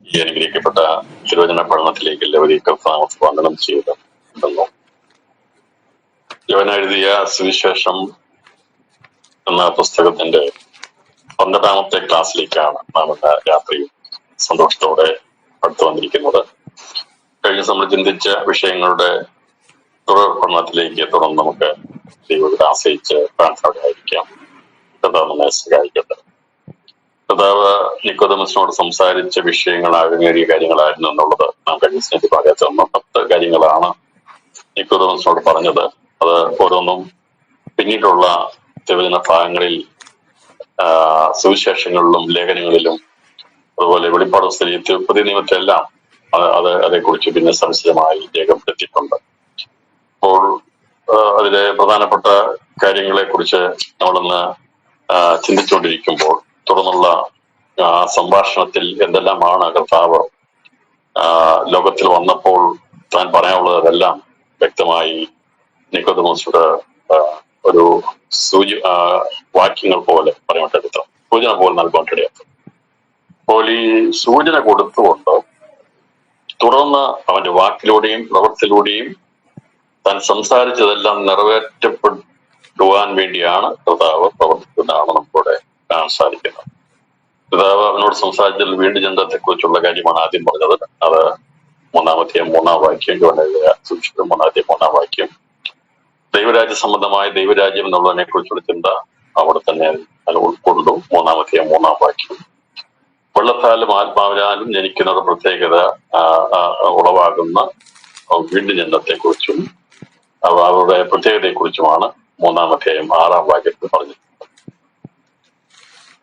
ഈ അനുഗ്രഹിക്കപ്പെട്ട തിരുവചന പഠനത്തിലേക്ക് എല്ലാവരെയും സ്വാഗതം ചെയ്തിരുന്നു. യോഹന എഴുതിയ സുവിശേഷം എന്ന പുസ്തകത്തിന്റെ 12ാമത്തെ ക്ലാസ്സിലേക്കാണ് നാം ഇന്ന് രാത്രി സന്തോഷത്തോടെ അടുത്തു വന്നിരിക്കുന്നത്. കഴിഞ്ഞ നമ്മൾ ചിന്തിച്ച വിഷയങ്ങളുടെ തുടർ പഠനത്തിലേക്ക് തുടർന്ന് നമുക്ക് ദൈവത്തെ ആശ്രയിച്ച് പ്രാർത്ഥനയോടെയായിരിക്കാം. കർത്താവ് നമ്മെ സഹായിക്കട്ടെ. കർത്താവ് നിക്കോദെമസിനോട് സംസാരിച്ച വിഷയങ്ങൾ ആഴമേറിയ കാര്യങ്ങളായിരുന്നു എന്നുള്ളത് നാം കഴിഞ്ഞ സ്നേഹത്തിൽ പറയാത്ത 10 കാര്യങ്ങളാണ് നിക്കോദെമസിനോട് പറഞ്ഞത്. അത് ഓരോന്നും പിന്നീടുള്ള തിരുവചന ഭാഗങ്ങളിൽ സുവിശേഷങ്ങളിലും ലേഖനങ്ങളിലും അതുപോലെ വെളിപ്പാട് പുസ്തകത്തിൽ പുതിയ നിയമത്തിലെല്ലാം അതേക്കുറിച്ച് പിന്നെ സംശയമായി രേഖപ്പെടുത്തിയിട്ടുണ്ട്. അപ്പോൾ അതിലെ പ്രധാനപ്പെട്ട കാര്യങ്ങളെ കുറിച്ച് നമ്മളിന്ന് ചിന്തിച്ചുകൊണ്ടിരിക്കുമ്പോൾ തുടർന്നുള്ള സംഭാഷണത്തിൽ എന്തെല്ലാമാണ് കർത്താവ് ലോകത്തിൽ വന്നപ്പോൾ താൻ പറയാനുള്ളതെല്ലാം വ്യക്തമായി നിക്കോദെമോസിനോട് ഒരു വാക്യങ്ങൾ പോലെ പറയാട്ടെടുത്തു, സൂചന പോലെ നൽകാനിടയാക്കും. അപ്പോൾ ഈ സൂചന കൊടുത്തുകൊണ്ട് തുടർന്ന് അവന്റെ വാക്കിലൂടെയും പ്രവൃത്തിയിലൂടെയും താൻ സംസാരിച്ചതെല്ലാം നിറവേറ്റപ്പെടുവാൻ വേണ്ടിയാണ് കർത്താവ് പ്രവർത്തിക്കുന്നതാണ് നമുക്കിവിടെ കാണാൻ സാധിക്കുന്നത്. കർത്താവ് അവനോട് സംസാരിച്ചതിൽ വീണ്ടും ജനത്തെ കുറിച്ചുള്ള കാര്യമാണ് ആദ്യം പറഞ്ഞത്. അത് 3-ാം വാക്യം, സൂക്ഷിക്കും 3-ാം വാക്യം. ദൈവരാജ്യ സംബന്ധമായ ദൈവരാജ്യം എന്നുള്ളതിനെ കുറിച്ചുള്ള ചിന്ത അവിടെ തന്നെ ഉൾക്കൊണ്ടു. 3-ാം വാക്യം വെള്ളത്താലും ആത്മാവിനാലും ജനിക്കുന്നത് പ്രത്യേകത ഉളവാകുന്ന വീണ്ടും ജനത്തെ കുറിച്ചും അവരുടെ പ്രത്യേകതയെ കുറിച്ചുമാണ് 3-ാം വാക്യത്തിൽ പറഞ്ഞിട്ടുള്ളത്.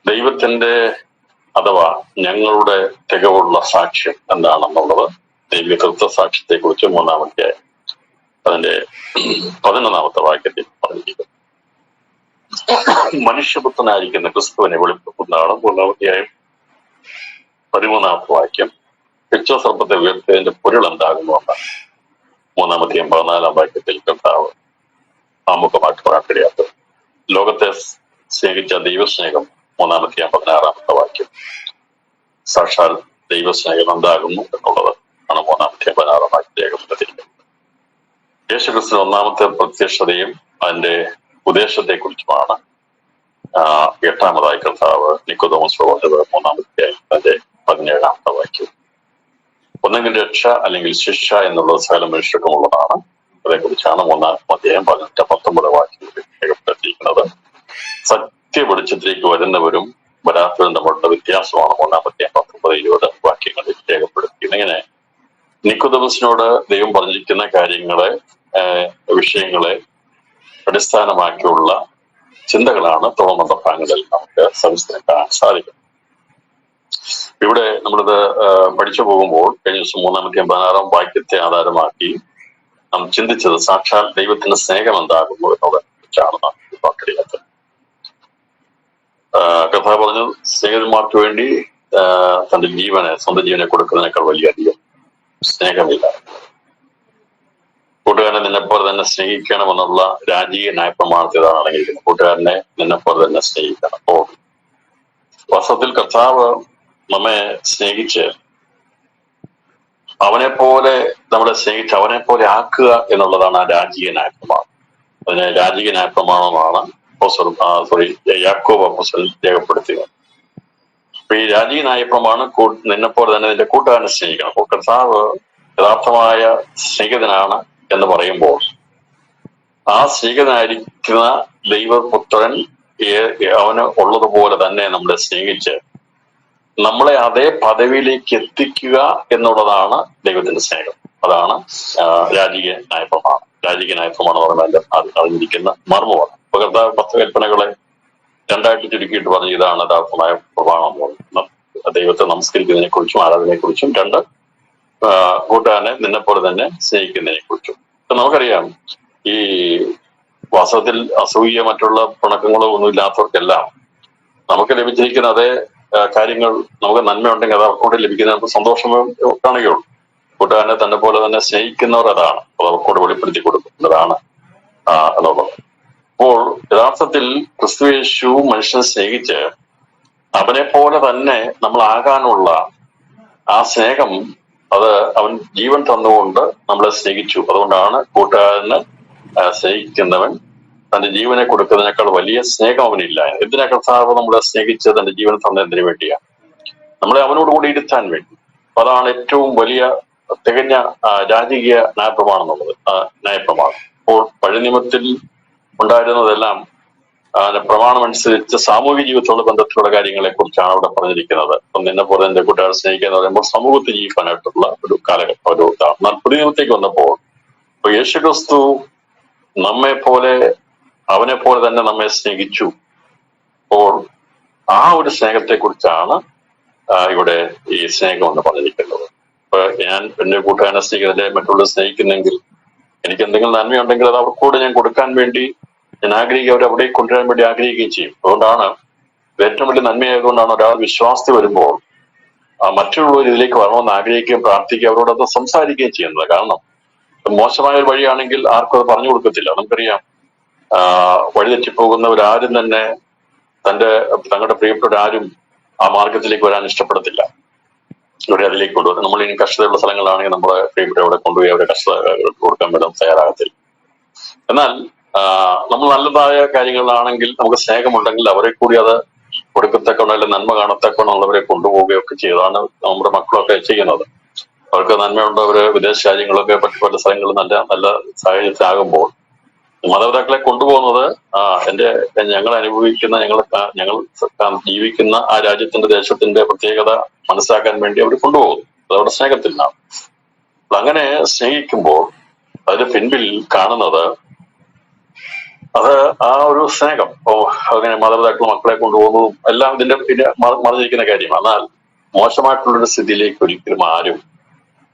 ദൈവത്തിന്റെ അഥവാ ഞങ്ങളുടെ തികവുള്ള സാക്ഷ്യം എന്താണെന്നുള്ളത് ദൈവിക തൃത്വസാക്ഷ്യത്തെ കുറിച്ച് 3-ാമത്തെ അതിന്റെ 11-ാമത്തെ വാക്യത്തിൽ പറഞ്ഞിരിക്കുന്നു. മനുഷ്യപുത്രനായിരിക്കുന്ന ക്രിസ്തുവിനെ വെളിപ്പെടുത്തുന്നതാണ് 3-ാമത്തെ 13-ാമത്തെ വാക്യം. യക്ഷസർപ്പത്തെ ഉയർത്തിയതിന്റെ പൊരുൾ എന്താകുന്നു എന്നാണ് 3-ാമത്തെയും 14-ാം വാക്യത്തിൽ കർത്താവ് ആമുഖമായിട്ട് പറയാനിടയാത്തത്. ലോകത്തെ സ്നേഹിച്ച ദൈവസ്നേഹം 3-ാമത്തെയും 16-ാമത്തെ വാക്യം. സാക്ഷാൽ ദൈവസ്നേഹം എന്താകുന്നു എന്നുള്ളത് ആണ് 3-ാമത്തെയും 16-ാം വാക്യത്തിൽ രേഖപ്പെടുത്തിയിരിക്കുന്നത്. യേശുക്രിസ്തു 1-ാമത്തെ പ്രത്യക്ഷതയും അതിന്റെ ഉദ്ദേശത്തെ കുറിച്ചുമാണ് 8-ാമതായി കർത്താവ് നിക്കോദെമോസിനോട് പറഞ്ഞത് 3-ാമത്തെ അതിന്റെ 17-ാമത്തെ വാക്യം. ഒന്നെങ്കിൽ രക്ഷ അല്ലെങ്കിൽ ശിക്ഷ എന്നുള്ളത് സകല മനുഷ്യർക്കുമുള്ളതാണ്. അതേക്കുറിച്ചാണ് 3-ാം 18-19 വാക്യങ്ങളിൽ രേഖപ്പെടുത്തിയിരിക്കുന്നത്. സത്യ വെളിച്ചത്തിലേക്ക് വരുന്നവരും വരാത്തവരും തമ്മിലുള്ള വ്യത്യാസമാണ് 3-ാമത്തെയും 19-20 വാക്യങ്ങളിൽ രേഖപ്പെടുത്തിയത്. ഇങ്ങനെ നിക്കോദെമസിനോട് ദൈവം പറഞ്ഞിരിക്കുന്ന കാര്യങ്ങളെ വിഷയങ്ങളെ അടിസ്ഥാനമാക്കിയുള്ള ചിന്തകളാണ് തുടർന്നുള്ള ഭാഗങ്ങളിൽ നമുക്ക് സവിസ്തരം കാണാൻ സാധിക്കും. ഇവിടെ നമ്മളിത് പഠിച്ചു പോകുമ്പോൾ കഴിഞ്ഞ ദിവസം 3-ാമത്തെയും 16-ാം വാക്യത്തെ ആധാരമാക്കി നാം ചിന്തിച്ചത് സാക്ഷാൽ ദൈവത്തിന്റെ സ്നേഹം എന്താകുന്നു എന്നതിനെ കുറിച്ചാണ് നാം വാക്കടിയാത്തത്. കഥ പറഞ്ഞു, സ്നേഹിതന്മാർക്ക് വേണ്ടി തന്റെ സ്വന്തം ജീവനെ കൊടുക്കുന്നതിനേക്കാൾ വലിയ അധികം സ്നേഹമില്ല. കൂട്ടുകാരനെ നിന്നെപ്പോലെ തന്നെ സ്നേഹിക്കണമെന്നുള്ള രാജീയ ന്യായപ്രമാണത്തിലാണ് അടങ്ങിയിരിക്കുന്നത്. കൂട്ടുകാരനെ നിന്നെപ്പോലെ തന്നെ സ്നേഹിക്കണം. അപ്പോൾ വാസ്തവത്തിൽ കർത്താവ് നമ്മെ സ്നേഹിച്ച് അവനെപ്പോലെ നമ്മളെ സ്നേഹിച്ച് അവനെപ്പോലെ ആക്കുക എന്നുള്ളതാണ് ആ രാജീയ ന്യായപ്രമാണം. അതിനെ രാജീയ ന്യായപ്രമാണമാണ് യാക്കോബ് അപ്പോസ്തലൻ രേഖപ്പെടുത്തിയത്. അപ്പൊ ഈ രാജീയ ന്യായപ്രമാണം നിന്നെപ്പോലെ തന്നെ നിന്റെ കൂട്ടുകാരനെ സ്നേഹിക്കണം. അപ്പോൾ കർത്താവ് യഥാർത്ഥമായ സ്നേഹിതനാണ് എന്ന് പറയുമ്പോൾ ആ സ്നേഹിതനായിരിക്കുന്ന ദൈവപുത്രൻ അവന് ഉള്ളതുപോലെ തന്നെ നമ്മളെ സ്നേഹിച്ച് നമ്മളെ അതേ പദവിയിലേക്ക് എത്തിക്കുക എന്നുള്ളതാണ് ദൈവത്തിന്റെ സ്നേഹം. അതാണ് രാജീയ ന്യായപ്രമാണം. രാജീയ ന്യായപ്രമാണം എന്ന് പറഞ്ഞാൽ അതിരിക്കുന്ന മർമ്മമാണ്. ഇപ്പൊ കർത്താവ് 10 കൽപ്പനകളെ 2ആയിട്ട് ചുരുക്കിയിട്ട് പറഞ്ഞ് ഇതാണ് യഥാർത്ഥമായ പ്രമാണം. ദൈവത്തെ നമസ്കരിക്കുന്നതിനെ കുറിച്ചും ആരാധനയെ കുറിച്ചും, 2 കൂട്ടുകാരനെ നിന്നെപ്പോലെ തന്നെ സ്നേഹിക്കുന്നതിനെ കുറിച്ചും. ഇപ്പൊ നമുക്കറിയാം, ഈ വാസ്തവത്തിൽ അസൂയ മറ്റുള്ള പിണക്കങ്ങളോ ഒന്നും ഇല്ലാത്തവർക്കെല്ലാം നമുക്ക് ലഭിച്ചിരിക്കുന്ന അതേ കാര്യങ്ങൾ നമുക്ക് നന്മയുണ്ടെങ്കിൽ അത് അവർക്കൂടെ ലഭിക്കുന്ന നമുക്ക് സന്തോഷം കാണുകയുള്ളൂ. കൂട്ടുകാരനെ തന്നെ പോലെ തന്നെ സ്നേഹിക്കുന്നവർ അതാണ്, അത് അവർക്കൂടെ വെളിപ്പെടുത്തി കൊടുക്കുന്നതാണ് എന്നുള്ളത്. അപ്പോൾ യഥാർത്ഥത്തിൽ ക്രിസ്തുയേശു മനുഷ്യനെ സ്നേഹിച്ച് അവനെ പോലെ തന്നെ നമ്മൾ ആകാനുള്ള ആ സ്നേഹം അത് അവൻ ജീവൻ തന്നുകൊണ്ട് നമ്മളെ സ്നേഹിച്ചു. അതുകൊണ്ടാണ് കൂട്ടുകാരന് സ്നേഹിക്കുന്നവൻ തന്റെ ജീവനെ കൊടുക്കുന്നതിനേക്കാൾ വലിയ സ്നേഹം അവനില്ല. എന്തിനാ കർത്താവ് നമ്മളെ സ്നേഹിച്ചത്? തന്റെ ജീവൻ തന്നതിന് വേണ്ടിയാണ്, നമ്മളെ അവനോട് കൂടി ഇരുത്താൻ വേണ്ടി. അപ്പൊ അതാണ് ഏറ്റവും വലിയ തികഞ്ഞ രാജകീയ ന്യായപ്രമാണം. ന്യായപ്രമാണം അപ്പോൾ പഴയ നിയമത്തിൽ ഉണ്ടായിരുന്നതെല്ലാം പ്രമാണം അനുസരിച്ച് സാമൂഹിക ജീവിതത്തോട് ബന്ധത്തിലുള്ള കാര്യങ്ങളെ കുറിച്ചാണ് അവിടെ പറഞ്ഞിരിക്കുന്നത്. അപ്പം നിന്നെ പോലെ എന്റെ കൂട്ടുകാരെ സ്നേഹിക്കുക എന്ന് പറയുമ്പോൾ സമൂഹത്തിൽ ജീവിക്കാനായിട്ടുള്ള ഒരു കാലഘട്ടം, ഒരു ഇതാണ്. എന്നാൽ പുതിയ നിയമത്തേക്ക് വന്നപ്പോൾ ഇപ്പൊ യേശുക്രിസ്തു നമ്മെ പോലെ അവനെ പോലെ തന്നെ നമ്മെ സ്നേഹിച്ചു. അപ്പോൾ ആ ഒരു സ്നേഹത്തെ കുറിച്ചാണ് ഇവിടെ ഈ സ്നേഹം എന്ന് പറഞ്ഞിരിക്കുന്നത്. ഇപ്പൊ ഞാൻ എന്റെ കൂട്ടുകാരനെ സ്നേഹിക്കുന്നതിനെ മറ്റുള്ളവരെ സ്നേഹിക്കുന്നെങ്കിൽ എനിക്ക് എന്തെങ്കിലും നന്മയുണ്ടെങ്കിൽ അത് അവർക്കൂടെ ഞാൻ കൊടുക്കാൻ വേണ്ടി ഞാൻ ആഗ്രഹിക്കുക, അവർ അവിടെ കൊണ്ടുവരാൻ വേണ്ടി ആഗ്രഹിക്കുകയും ചെയ്യും. അതുകൊണ്ടാണ് ഏറ്റവും വലിയ നന്മയായതുകൊണ്ടാണ് ഒരാൾ വിശ്വാസത്തിൽ വരുമ്പോൾ മറ്റുള്ളവർ ഇതിലേക്ക് വരണമെന്ന് ആഗ്രഹിക്കുകയും പ്രാർത്ഥിക്കുകയും അവരോടൊന്ന് സംസാരിക്കുകയും ചെയ്യുന്നത്. കാരണം മോശമായ ഒരു വഴിയാണെങ്കിൽ ആർക്കും അത് പറഞ്ഞു കൊടുക്കത്തില്ല. നമുക്കറിയാം, വഴിതെറ്റിപ്പോകുന്നവരാരും തന്നെ തങ്ങളുടെ പ്രിയപ്പെട്ടവരാരും ആ മാർഗത്തിലേക്ക് വരാൻ ഇഷ്ടപ്പെടത്തില്ല. ഇവിടെ അതിലേക്ക് കൊണ്ടുവരും. നമ്മൾ ഇനി കഷ്ടതയുള്ള സ്ഥലങ്ങളാണെങ്കിൽ നമ്മളെ പ്രിയപ്പെട്ടവരെ കൊണ്ടുപോയി അവരെ കഷ്ടത കൊടുക്കാൻ വേണ്ടി തയ്യാറാകത്തില്ല. എന്നാൽ നമ്മൾ നല്ലതായ കാര്യങ്ങളാണെങ്കിൽ നമുക്ക് സ്നേഹമുണ്ടെങ്കിൽ അവരെ കൂടി അത് കൊടുക്കത്തക്കണോ അല്ലെങ്കിൽ നന്മ കാണത്തക്കണോ ഉള്ളവരെ കൊണ്ടുപോവുകയൊക്കെ ചെയ്താണ് നമ്മുടെ മക്കളൊക്കെ ചെയ്യുന്നത്. അവർക്ക് നന്മയുണ്ടവര് വിദേശ രാജ്യങ്ങളൊക്കെ പല സ്ഥലങ്ങളിൽ നല്ല നല്ല സാഹചര്യത്തിലാകുമ്പോൾ മാതാപിതാക്കളെ കൊണ്ടുപോകുന്നത് ഞങ്ങൾ അനുഭവിക്കുന്ന ഞങ്ങൾ ജീവിക്കുന്ന ആ രാജ്യത്തിന്റെ ദേശത്തിന്റെ പ്രത്യേകത മനസ്സിലാക്കാൻ വേണ്ടി അവർ കൊണ്ടുപോകുന്നു. അതവിടെ സ്നേഹത്തിൽ നിന്നാണ്. അങ്ങനെ സ്നേഹിക്കുമ്പോൾ അതിന് പിൻപിൽ കാണുന്നത് അത് ആ ഒരു സ്നേഹം. അങ്ങനെ മാതാപിതാക്കൾ മക്കളെ കൊണ്ടുപോകുന്നതും എല്ലാം ഇതിന്റെ മറിഞ്ഞിരിക്കുന്ന കാര്യമാണ്. എന്നാൽ മോശമായിട്ടുള്ളൊരു സ്ഥിതിയിലേക്ക് ഒരിക്കലും ആരും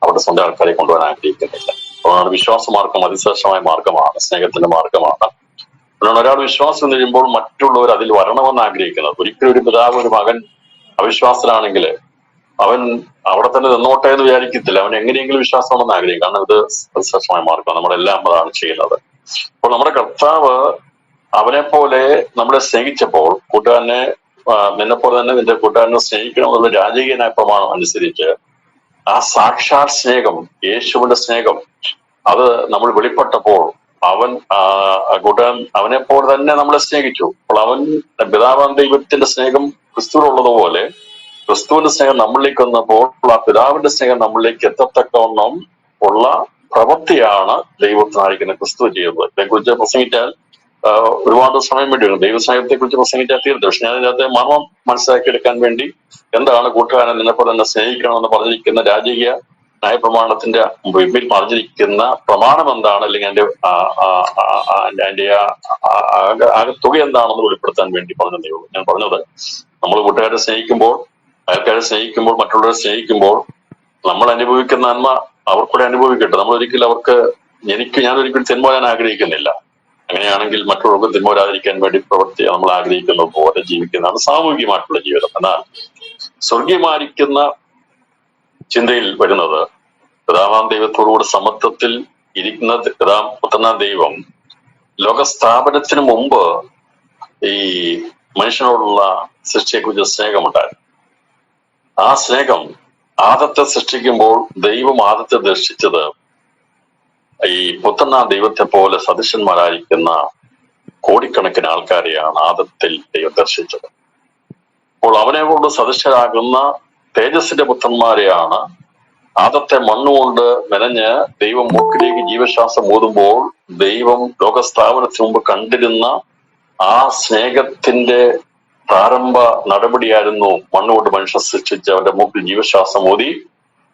അവരുടെ സ്വന്തം ആൾക്കാരെ കൊണ്ടുപോകാൻ ആഗ്രഹിക്കുന്നില്ല. അതുകൊണ്ടാണ് വിശ്വാസമാർഗം അതിശ്രേഷ്ഠമായ മാർഗമാണ്, സ്നേഹത്തിന്റെ മാർഗമാണ്. അതുകൊണ്ട് ഒരാൾ വിശ്വാസം കഴിയുമ്പോൾ മറ്റുള്ളവർ അതിൽ വരണമെന്ന് ആഗ്രഹിക്കുന്നത്. ഒരിക്കലും ഒരു പിതാവ് ഒരു മകൻ അവിശ്വാസത്തിലാണെങ്കിൽ അവൻ അവിടെ തന്നെ നിന്നോട്ടെ എന്ന് വിചാരിക്കത്തില്ല. അവൻ എങ്ങനെയെങ്കിലും വിശ്വാസമാണെന്ന് ആഗ്രഹിക്കും. കാരണം ഇത് അതിശ്രേഷ്ഠമായ മാർഗം, നമ്മളെല്ലാം അതാണ് ചെയ്യുന്നത്. അപ്പോൾ നമ്മുടെ കർത്താവ് അവനെ പോലെ നമ്മളെ സ്നേഹിച്ചപ്പോൾ കൂട്ടുകാരനെ നിന്നെ പോലെ തന്നെ നിന്റെ കൂട്ടുകാരനെ സ്നേഹിക്കണമെന്നുള്ള രാജകീയനായ പ്രമാണം അനുസരിച്ച് ആ സാക്ഷാൽ സ്നേഹം, യേശുവിന്റെ സ്നേഹം, അത് നമ്മൾ വെളിപ്പെട്ടപ്പോൾ അവൻ കൂട്ടുകാരൻ അവനെ പോലെ തന്നെ നമ്മളെ സ്നേഹിച്ചു. അപ്പോൾ അവൻ പിതാവാൻ ദൈവത്തിന്റെ സ്നേഹം ക്രിസ്തുവിനുള്ളതുപോലെ ക്രിസ്തുവിന്റെ സ്നേഹം നമ്മളിലേക്ക് വന്നപ്പോൾ ആ പിതാവിന്റെ സ്നേഹം നമ്മളിലേക്ക് എത്തത്തക്കവണ്ണം ഉള്ള പ്രവൃത്തിയാണ് ദൈവത്തിനായിരിക്കുന്ന ക്രിസ്തു ചെയ്യുന്നത്. ഇതേക്കുറിച്ച് പ്രസംഗിച്ചാൽ ഒരുപാട് സമയം വേണ്ടി വരും. ദൈവസ്നേഹത്തെ കുറിച്ച് പ്രസംഗിച്ചാൽ തീർന്നു. പക്ഷെ ഞാൻ ഇതിനകത്ത് മർമ്മം മനസ്സിലാക്കിയെടുക്കാൻ വേണ്ടി എന്താണ് കൂട്ടുകാരൻ നിന്നെപ്പോലെ തന്നെ സ്നേഹിക്കണമെന്ന് പറഞ്ഞിരിക്കുന്ന രാജകീയ ന്യായപ്രമാണത്തിന്റെ മുമ്പിൽ പറഞ്ഞിരിക്കുന്ന പ്രമാണം എന്താണ്, അല്ലെങ്കിൽ അതിന്റെ തുക എന്താണെന്ന് വെളിപ്പെടുത്താൻ വേണ്ടി പറഞ്ഞതേ ഉള്ളൂ. ഞാൻ പറഞ്ഞത് നമ്മൾ കൂട്ടുകാരെ സ്നേഹിക്കുമ്പോൾ, അയൽക്കാരെ സ്നേഹിക്കുമ്പോൾ, മറ്റുള്ളവരെ സ്നേഹിക്കുമ്പോൾ നമ്മൾ അനുഭവിക്കുന്ന നന്മ അവർക്കൂടെ അനുഭവിക്കട്ടെ. നമ്മൾ ഒരിക്കലും അവർക്ക് ഞാൻ ഒരിക്കലും തിന്മ ആഗ്രഹിക്കുന്നില്ല. അങ്ങനെയാണെങ്കിൽ മറ്റുള്ളവർക്ക് തിന്മ വരാതിരിക്കാൻ വേണ്ടി നമ്മൾ ആഗ്രഹിക്കുന്ന പോലെ ജീവിക്കുന്നതാണ് സാമൂഹികമായിട്ടുള്ള ജീവിതം. എന്നാൽ സ്വർഗീയമായിരിക്കുന്ന ചിന്തയിൽ വരുന്നത് പിതാവാം ദൈവത്തോടുകൂടി സമത്വത്തിൽ ഇരിക്കുന്ന പുത്രനാം ദൈവം ലോകസ്ഥാപനത്തിന് മുമ്പ് ഈ മനുഷ്യനോടുള്ള സൃഷ്ടിയെക്കുറിച്ച് സ്നേഹമുണ്ടായിരുന്നു. ആ സ്നേഹം ആദത്തെ സൃഷ്ടിക്കുമ്പോൾ ദൈവം ആദത്തെ ദർശിച്ചത് ഈ പുത്രനാം ദൈവത്തെ പോലെ സദൃശന്മാരായിരിക്കുന്ന കോടിക്കണക്കിന് ആൾക്കാരെയാണ് ആദത്തിൽ ദൈവം ദർശിച്ചത്. അപ്പോൾ അവനെ കൊണ്ട് സദൃശരാകുന്ന തേജസ്സിന്റെ പുത്രന്മാരെയാണ് ആദത്തെ മണ്ണുകൊണ്ട് മെനഞ്ഞ് ദൈവം മൂക്കിലേക്ക് ജീവശ്വാസം ഊതുമ്പോൾ ദൈവം ലോകസ്ഥാപനത്തിന് മുമ്പ് കണ്ടിരുന്ന ആ സ്നേഹത്തിന്റെ പ്രാരംഭ നടപടിയായിരുന്നു മണ്ണുകൊണ്ട് മനുഷ്യൻ സൃഷ്ടിച്ച് അവന്റെ മൂക്കിൽ ജീവശ്വാസം ഊതി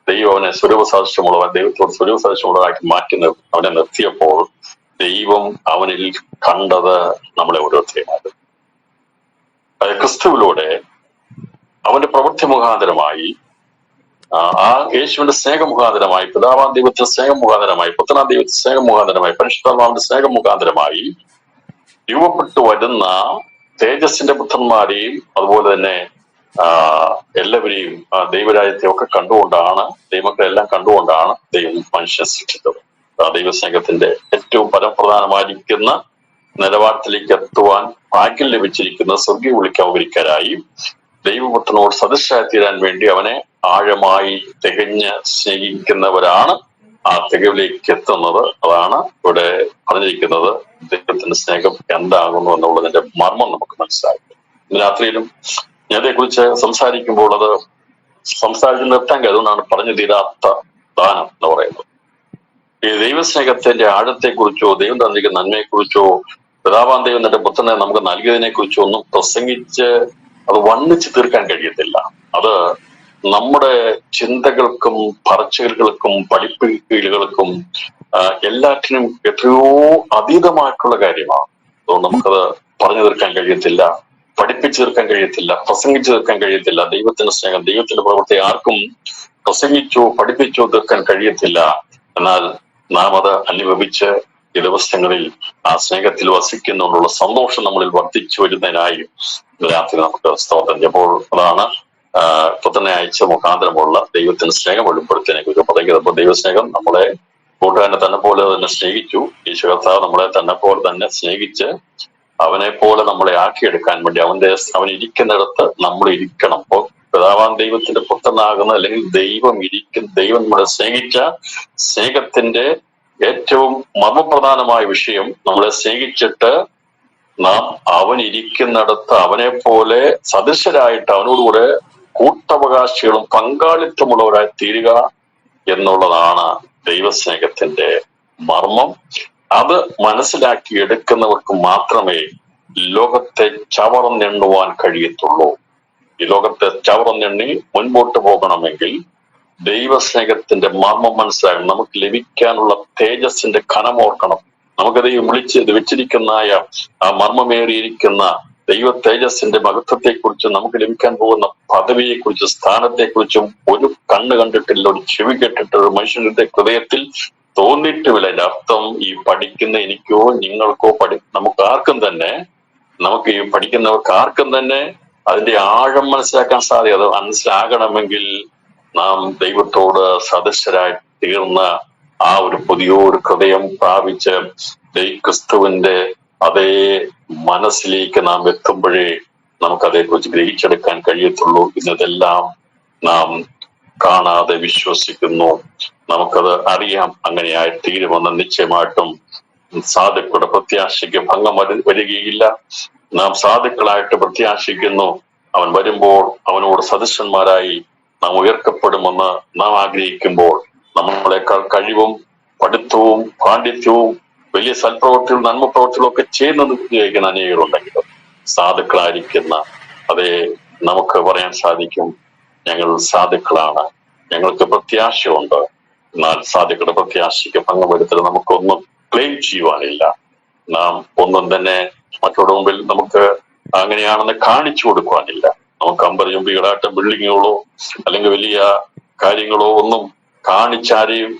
ദൈവം അവനെ സ്വരൂപസാദൃശ്യമുള്ളവൻ, ദൈവത്തോട് സ്വരൂപസാദൃശ്യമുള്ളതാക്കി അവനെ നിർത്തിയപ്പോൾ ദൈവം അവനിൽ കണ്ടത് നമ്മളെ ഓരോരുത്തരെയും. അത് ക്രിസ്തുവിലൂടെ അവന്റെ പ്രവൃത്തി മുഖാന്തരമായി, ആ യേശുവിന്റെ സ്നേഹ മുഖാന്തരമായി, പിതാവാം ദൈവത്തിന്റെ സ്നേഹം മുഖാന്തരമായി, പുത്രനാം ദൈവത്തിന്റെ സ്നേഹം മുഖാന്തരമായി, പരിശുദ്ധാത്മാവിന്റെ സ്നേഹം മുഖാന്തരമായി രൂപപ്പെട്ടു വരുന്ന തേജസ്സിന്റെ പുത്രന്മാരെയും അതുപോലെ തന്നെ എല്ലാവരെയും ദൈവരാജ്യത്തെ ഒക്കെ കണ്ടുകൊണ്ടാണ്, ദൈവങ്ങളെല്ലാം കണ്ടുകൊണ്ടാണ് ദൈവം മനുഷ്യനെ സൃഷ്ടിച്ചത്. ദൈവസ്നേഹത്തിന്റെ ഏറ്റവും പരമപ്രധാനമായിരിക്കുന്ന നിലവാരത്തിലേക്ക് എത്തുവാൻ ഭാഗ്യം ലഭിച്ചിരിക്കുന്ന സ്വർഗീയ വിളിക്കൗകരിക്കാരായി ദൈവപുത്രനോട് സദൃശരായി തീരാൻ വേണ്ടി അവനെ ആഴമായി തികഞ്ഞ് സ്നേഹിക്കുന്നവരാണ് ആ തികവിലേക്ക് എത്തുന്നത്. അതാണ് ഇവിടെ പറഞ്ഞിരിക്കുന്നത്. ദൈവത്തിന്റെ സ്നേഹം എന്താകുന്നു എന്നുള്ളതിന്റെ മർമ്മം നമുക്ക് മനസ്സിലാക്കും. ഇന്ന് രാത്രിയിലും ഞാൻ അതേക്കുറിച്ച് സംസാരിക്കുമ്പോൾ അത് സംസാരിച്ച് നിർത്താൻ കഴിയുന്നതാണ് പറഞ്ഞു തീരാത്ത ദാനം എന്ന് പറയുന്നത്. ഈ ദൈവസ്നേഹത്തിന്റെ ആഴത്തെക്കുറിച്ചോ ദൈവം തന്നിരിക്കുന്ന നന്മയെക്കുറിച്ചോ പിതാവാം ദൈവം തന്റെ പുത്രനെ നമുക്ക് നൽകിയതിനെ കുറിച്ചോ ഒന്നും പ്രസംഗിച്ച് അത് വർണ്ണിച്ച് തീർക്കാൻ കഴിയത്തില്ല. അത് നമ്മുടെ ചിന്തകൾക്കും പറച്ചിലുകൾക്കും പഠിപ്പുകൾക്കും എല്ലാറ്റിനും എത്രയോ അതീതമായിട്ടുള്ള കാര്യമാണ്. അതുകൊണ്ട് നമുക്കത് പറഞ്ഞു തീർക്കാൻ കഴിയത്തില്ല, പഠിപ്പിച്ചു തീർക്കാൻ കഴിയത്തില്ല, പ്രസംഗിച്ചു തീർക്കാൻ കഴിയത്തില്ല. ദൈവത്തിന്റെ സ്നേഹം, ദൈവത്തിന്റെ പ്രവൃത്തി ആർക്കും പ്രസംഗിച്ചോ പഠിപ്പിച്ചോ തീർക്കാൻ കഴിയത്തില്ല. എന്നാൽ നാം അത് അനുഭവിച്ച് ഈ ദിവസങ്ങളിൽ ആ സ്നേഹത്തിൽ വസിക്കുന്നുള്ള സന്തോഷം നമ്മളിൽ വർദ്ധിച്ചു വരുന്നതിനായി രാത്രി നമുക്ക് സ്തോത്രം. അപ്പോൾ അതാണ് പുത്രനെ അയച്ച മുഖാന്തരമുള്ള ദൈവത്തിന്റെ സ്നേഹം വെളിപ്പെടുത്തിയതിനെ കുറിച്ച് പറയുന്നത്. അപ്പോൾ ദൈവസ്നേഹം നമ്മളെ കൂട്ടുകാരനെ തന്നെ പോലെ തന്നെ സ്നേഹിച്ചു. ഈശോ കർത്താവ് നമ്മളെ തന്നെ പോലെ തന്നെ സ്നേഹിച്ച് അവനെ പോലെ നമ്മളെ ആക്കിയെടുക്കാൻ വേണ്ടി അവൻ ഇരിക്കുന്നിടത്ത് നമ്മൾ ഇരിക്കണം. അപ്പോൾ പിതാവാൻ ദൈവത്തിന്റെ പുത്രനാകുന്ന അല്ലെങ്കിൽ ദൈവം നമ്മളെ സ്നേഹിച്ച സ്നേഹത്തിന്റെ ഏറ്റവും മർമ്മപ്രധാനമായ വിഷയം, നമ്മളെ സ്നേഹിച്ചിട്ട് നാം അവൻ ഇരിക്കുന്നിടത്ത് അവനെ പോലെ സദൃശരായിട്ട് അവനോടുകൂടെ കൂട്ടവകാശികളും പങ്കാളിത്തമുള്ളവരായി തീരുക എന്നുള്ളതാണ് ദൈവസ്നേഹത്തിന്റെ മർമ്മം. അത് മനസ്സിലാക്കി എടുക്കുന്നവർക്ക് മാത്രമേ ലോകത്തെ ചവറന്നെണ്ണുവാൻ കഴിയത്തുള്ളൂ. ഈ ലോകത്തെ ചവറന്നെണ്ണി മുൻപോട്ട് പോകണമെങ്കിൽ ദൈവസ്നേഹത്തിന്റെ മർമ്മം മനസ്സിലാക്കണം. നമുക്ക് ലഭിക്കാനുള്ള തേജസ്സിന്റെ കനമോർക്കണം. നമുക്കത് വെച്ചിരിക്കുന്ന ആ മർമ്മമേറിയിരിക്കുന്ന ദൈവ തേജസ്സിന്റെ മഹത്വത്തെക്കുറിച്ചും നമുക്ക് ലഭിക്കാൻ പോകുന്ന പദവിയെക്കുറിച്ചും സ്ഥാനത്തെക്കുറിച്ചും ഒരു കണ്ണ് കണ്ടിട്ടില്ല, ഒരു ചെവി കേട്ടിട്ടില്ല, ഒരു മനുഷ്യന്റെ ഹൃദയത്തിൽ തോന്നിയിട്ടുമില്ല. അതിന്റെ അർത്ഥം ഈ പഠിക്കുന്ന എനിക്കോ നിങ്ങൾക്കോ നമുക്ക് ഈ പഠിക്കുന്നവർക്ക് ആർക്കും തന്നെ അതിന്റെ ആഴം മനസ്സിലാക്കാൻ സാധ്യത. അത് മനസ്സിലാകണമെങ്കിൽ നാം ദൈവത്തോട് സദൃശരായി തീർന്ന ആ ഒരു പുതിയൊരു ഹൃദയം പ്രാപിച്ച് ക്രിസ്തുവിന്റെ അതേ മനസ്സിലേക്ക് നാം എത്തുമ്പോഴേ നമുക്കതേക്കുറിച്ച് ഗ്രഹിച്ചെടുക്കാൻ കഴിയത്തുള്ളൂ. ഇന്നതെല്ലാം നാം കാണാതെ വിശ്വസിക്കുന്നു. നമുക്കത് അറിയാം, അങ്ങനെയായി തീരുമെന്ന് നിശ്ചയമായിട്ടും സാധുക്കളുടെ പ്രത്യാശയ്ക്ക് ഭംഗം വരികയില്ല. നാം സാധുക്കളായിട്ട് പ്രത്യാശിക്കുന്നു. അവൻ വരുമ്പോൾ അവനോട് സദൃശന്മാരായി നാം ഉയർക്കപ്പെടുമെന്ന് നാം ആഗ്രഹിക്കുമ്പോൾ നമ്മളെക്കാൾ കഴിവും പഠിത്തവും പാണ്ഡിത്യവും വലിയ സൽപ്രവർത്തികളും നന്മ പ്രവർത്തികളും ഒക്കെ ചെയ്യുന്നത് ഉപയോഗിക്കുന്ന അനേകരുണ്ടെങ്കിലും സാധുക്കളായിരിക്കുന്ന അതേ നമുക്ക് പറയാൻ സാധിക്കും, ഞങ്ങൾ സാധുക്കളാണ്, ഞങ്ങൾക്ക് പ്രത്യാശയുണ്ട്. എന്നാൽ സാധുക്കളുടെ പ്രത്യാശയ്ക്ക് ഭംഗം വരുത്തൽ നമുക്കൊന്നും ക്ലെയിം ചെയ്യുവാനില്ല. നാം ഒന്നും തന്നെ മറ്റുള്ള മുമ്പിൽ നമുക്ക് അങ്ങനെയാണെന്ന് കാണിച്ചു കൊടുക്കുവാനില്ല. നമുക്ക് അമ്പരചുംബികളായിട്ട് ബിൽഡിങ്ങുകളോ അല്ലെങ്കിൽ വലിയ കാര്യങ്ങളോ ഒന്നും കാണിച്ചാരെയും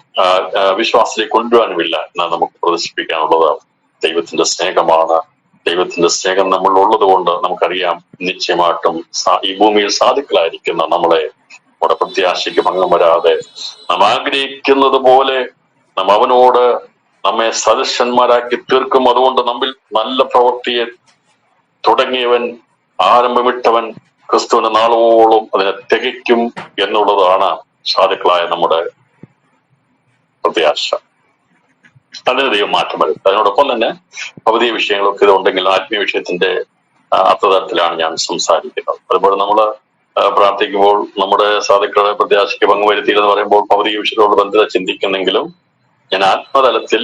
വിശ്വാസത്തിലേക്ക് കൊണ്ടുവരാനുമില്ല. എന്നാൽ നമുക്ക് പ്രദർശിപ്പിക്കാനുള്ളത് ദൈവത്തിന്റെ സ്നേഹമാണ്. ദൈവത്തിന്റെ സ്നേഹം നമ്മളുള്ളത് കൊണ്ട് നമുക്കറിയാം, നിശ്ചയമായിട്ടും ഈ ഭൂമിയിൽ സാധുക്കളായിരിക്കുന്ന നമ്മുടെ പ്രത്യാശയ്ക്ക് ഭംഗം വരാതെ നാം ആഗ്രഹിക്കുന്നത് പോലെ നാം അവനോട് നമ്മെ സദൃശന്മാരാക്കി തീർക്കും. അതുകൊണ്ട് നമ്മിൽ നല്ല പ്രവൃത്തിയെ തുടങ്ങിയവൻ, ആരംഭമിട്ടവൻ ക്രിസ്തുവിന്റെ നാളോളം അതിനെ തികയ്ക്കും എന്നുള്ളതാണ് സാധുക്കളായ നമ്മുടെ പ്രത്യാശ. അതിന് ദൈവം മാറ്റം വരും. അതിനോടൊപ്പം തന്നെ ഭൗതിക വിഷയങ്ങളൊക്കെ ഇതുണ്ടെങ്കിൽ ആത്മീയ വിഷയത്തിന്റെ അർത്ഥതലത്തിലാണ് ഞാൻ സംസാരിക്കുന്നത്. അതുപോലെ നമ്മള് പ്രാർത്ഥിക്കുമ്പോൾ നമ്മുടെ സാധുക്കളുടെ പ്രത്യാശയ്ക്ക് ഭംഗം വരുത്തിയില്ലെന്ന് പറയുമ്പോൾ ഭൗതിക വിഷയത്തോട് ബന്ധത ചിന്തിക്കുന്നെങ്കിലും ഞാൻ ആത്മതലത്തിൽ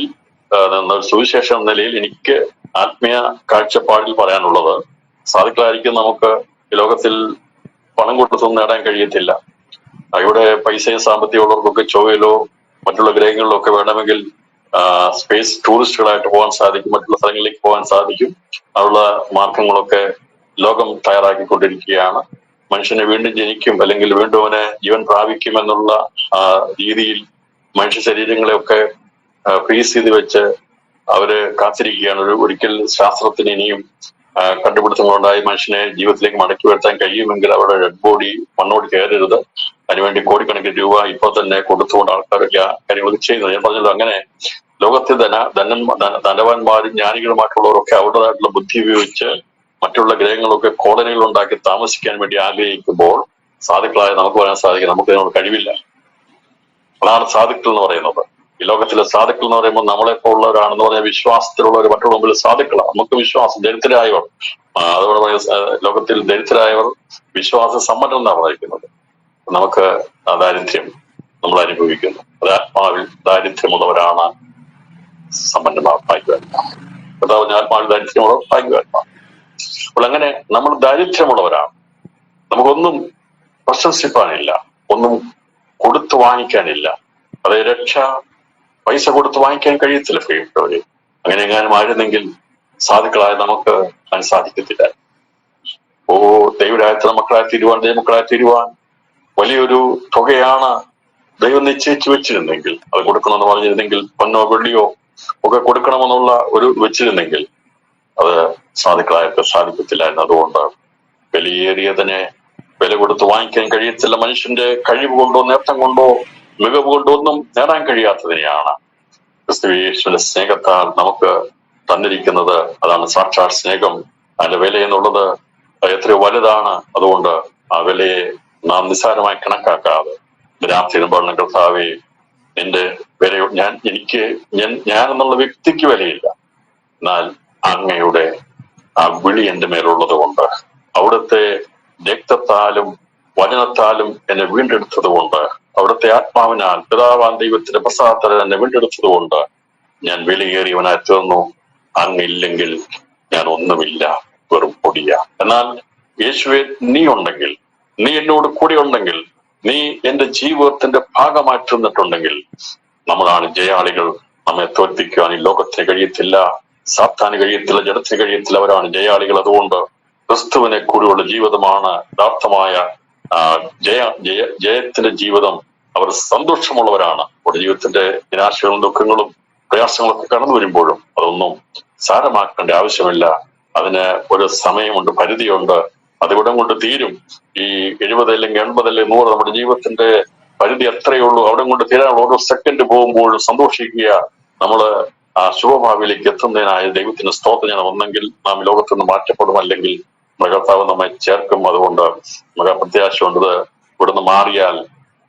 സുവിശേഷം നിലയിൽ എനിക്ക് ആത്മീയ കാഴ്ചപ്പാടിൽ പറയാനുള്ളത്, സാധുക്കളായിരിക്കും നമുക്ക് ഈ ലോകത്തിൽ പണം കൊടുത്തൊന്നും നേടാൻ കഴിയത്തില്ല. ഇവിടെ പൈസയും സാമ്പത്തികമുള്ളവർക്കൊക്കെ ചൊവ്വയിലോ മറ്റുള്ള ഗ്രഹങ്ങളിലോ ഒക്കെ വേണമെങ്കിൽ സ്പേസ് ടൂറിസ്റ്റുകളായിട്ട് പോകാൻ സാധിക്കും, മറ്റുള്ള സ്ഥലങ്ങളിലേക്ക് പോകാൻ സാധിക്കും. അതിനുള്ള മാർഗങ്ങളൊക്കെ ലോകം തയ്യാറാക്കിക്കൊണ്ടിരിക്കുകയാണ്. മനുഷ്യനെ വീണ്ടും ജനിക്കും അല്ലെങ്കിൽ വീണ്ടും അവനെ ജീവൻ പ്രാപിക്കും എന്നുള്ള രീതിയിൽ മനുഷ്യ ശരീരങ്ങളെയൊക്കെ ഫ്രീസ് ചെയ്ത് വെച്ച് അവര് കാത്തിരിക്കുകയാണ്. ഒരിക്കൽ ശാസ്ത്രത്തിന് ഇനിയും കണ്ടുപിടുത്തങ്ങളുണ്ടായി മനുഷ്യനെ ജീവിതത്തിലേക്ക് മടക്കി വരുത്താൻ കഴിയുമെങ്കിൽ അവരുടെ ഡെഡ് ബോഡി മണ്ണോട് കയറരുത്. അതിനുവേണ്ടി കോടിക്കണക്കിന് രൂപ ഇപ്പോൾ തന്നെ കൊടുത്തുകൊണ്ട് ആൾക്കാരൊക്കെ കാര്യങ്ങളൊക്കെ ചെയ്യുന്നത്. ഞാൻ പറഞ്ഞല്ലോ, അങ്ങനെ ലോകത്തെ ധനവാന്മാരും ജ്ഞാനികളുമായിട്ടുള്ളവരൊക്കെ അവരുടേതായിട്ടുള്ള ബുദ്ധി ഉപയോഗിച്ച് മറ്റുള്ള ഗ്രഹങ്ങളൊക്കെ കോളനികൾ ഉണ്ടാക്കി താമസിക്കാൻ വേണ്ടി ആഗ്രഹിക്കുമ്പോൾ സാധുക്കളായ നമുക്ക് പറയാൻ സാധിക്കും നമുക്ക് ഇതിനോട് കഴിവില്ല. അതാണ് സാധുക്കൾ എന്ന് പറയുന്നത്. ഈ ലോകത്തിലെ സാധുക്കൾ എന്ന് പറയുമ്പോൾ നമ്മളെപ്പോ ഉള്ളവരാണെന്ന് പറഞ്ഞാൽ വിശ്വാസത്തിലുള്ളവർ മറ്റുള്ള മുമ്പിൽ സാധുക്കളാണ്. നമുക്ക് വിശ്വാസം ദരിദ്രരായവർ, അതുപോലെ ലോകത്തിൽ ദരിദ്രരായവർ വിശ്വാസ സമ്പന്നർ എന്നാണ് പറയുന്നത്. നമുക്ക് ദാരിദ്ര്യം നമ്മൾ അനുഭവിക്കുന്നു. അത് ആത്മാവിൽ ദാരിദ്ര്യമുള്ളവരാണ് സമ്പന്നന്മാർ, ഭാഗ്യവാന്മാർ. കർത്താവ് ആത്മാവിൽ ദാരിദ്ര്യമുള്ളവർ ഭാഗ്യവാന്മാർ. അപ്പോൾ അങ്ങനെ നമ്മൾ ദാരിദ്ര്യമുള്ളവരാണ്. നമുക്കൊന്നും പ്രശംസിപ്പാനില്ല, ഒന്നും കൊടുത്തു വാങ്ങിക്കാനില്ല. അത് രക്ഷ പൈസ കൊടുത്ത് വാങ്ങിക്കാൻ കഴിയത്തില്ല പ്രിയപ്പെട്ടവര്. അങ്ങനെ എങ്ങാനും ആയിരുന്നെങ്കിൽ സാധുക്കളായ നമുക്ക് അതിന് സാധിക്കത്തില്ല. ദൈവരാജ്യത്തിലെ മക്കളായി തീരുവാൻ, ദൈവമക്കളായി തീരുവാൻ വലിയൊരു തുകയാണ് ദൈവം നിശ്ചയിച്ചു വെച്ചിരുന്നെങ്കിൽ, അത് കൊടുക്കണമെന്ന് പറഞ്ഞിരുന്നെങ്കിൽ, പൊന്നോ വെള്ളിയോ ഒക്കെ കൊടുക്കണമെന്നുള്ള ഒരു വെച്ചിരുന്നെങ്കിൽ അത് സാധുക്കളായിട്ട് സാധിക്കത്തില്ലായിരുന്നു. അതുകൊണ്ട് വിലയേറിയതിനെ വില കൊടുത്ത് വാങ്ങിക്കാൻ കഴിയത്തില്ല. മനുഷ്യന്റെ കഴിവ് കൊണ്ടോ നേട്ടം കൊണ്ടോ മികവ് കൊണ്ടോ ഒന്നും നേടാൻ കഴിയാത്തതിനെയാണ് ക്രിസ്തുയേശുവിന്റെ സ്നേഹത്താൽ നമുക്ക് തന്നിരിക്കുന്നത്. അതാണ് സാക്ഷാൽ സ്നേഹം. അതിന്റെ വില എന്നുള്ളത് എത്രയോ വലുതാണ്. അതുകൊണ്ട് ആ വിലയെ നാം നിസ്സാരമായി കണക്കാക്കാതെ രാത്രി പറഞ്ഞ കർത്താവേ, നിന്റെ വില ഞാൻ എന്നുള്ള വ്യക്തിക്ക് വിലയില്ല, എന്നാൽ അങ്ങയുടെ ആ വിളി എന്റെ മേലുള്ളത് കൊണ്ട്, അവിടുത്തെ രക്തത്താലും വചനത്താലും എന്നെ വീണ്ടെടുത്തത് കൊണ്ട്, അവിടുത്തെ ആത്മാവിനാൽ പിതാവാൻ ദൈവത്തിന്റെ പ്രസാദത്താൽ എന്നെ വീണ്ടെടുത്തത് കൊണ്ട് ഞാൻ വിലയേറിയവനായി തീർന്നു. അങ്ങില്ലെങ്കിൽ ഞാൻ ഒന്നുമില്ല, വെറും പൊടിയ. എന്നാൽ യേശുവെ, നീ ഉണ്ടെങ്കിൽ, നീ എന്നോട് കൂടെ ഉണ്ടെങ്കിൽ, നീ എന്റെ ജീവിതത്തിന്റെ ഭാഗമായി തീർന്നിട്ടുണ്ടെങ്കിൽ നമ്മളാണ് ജയാളികൾ. നമ്മെ തോൽപ്പിക്കുവാൻ ഈ ലോകത്തിന് കഴിയത്തില്ല, സാത്താന് കഴിയത്തില്ല, ജഡത്തിന് കഴിയത്തില്ല. അവരാണ് ജയാളികൾ. അതുകൊണ്ട് ക്രിസ്തുവിനെ കൂടിയുള്ള ജീവിതമാണ് യഥാർത്ഥമായ ജയത്തിന്റെ ജീവിതം. അവർ സന്തോഷമുള്ളവരാണ്. അവരുടെ ജീവിതത്തിന്റെ നിരാശകളും ദുഃഖങ്ങളും പ്രയാസങ്ങളൊക്കെ കടന്നു വരുമ്പോഴും അതൊന്നും സാരമാക്കേണ്ട ആവശ്യമില്ല. അതിന് ഒരു സമയമുണ്ട്, പരിധിയുണ്ട്. അതിവിടം കൊണ്ട് തീരും. ഈ 70 അല്ലെങ്കിൽ 80 അല്ലെങ്കിൽ 100 നമ്മുടെ ജീവിതത്തിന്റെ പരിധി അത്രയേ ഉള്ളൂ. അവിടെ കൊണ്ട് തീരാനുള്ള ഓരോ സെക്കൻഡ് പോകുമ്പോഴും സന്തോഷിക്കുക. നമ്മള് ആ ശുഭഭാവിയിലേക്ക് എത്തുന്നതിനായ ദൈവത്തിന് സ്തോത്രം ചെയ്യണം. ഒന്നെങ്കിൽ നാം ലോകത്ത് നിന്ന് മാറ്റപ്പെടും, അല്ലെങ്കിൽ നമ്മുടെ കർത്താവ് നമ്മെ ചേർക്കും. അതുകൊണ്ട് നമുക്ക് പ്രത്യാശ ഉണ്ടത് ഇവിടുന്ന് മാറിയാൽ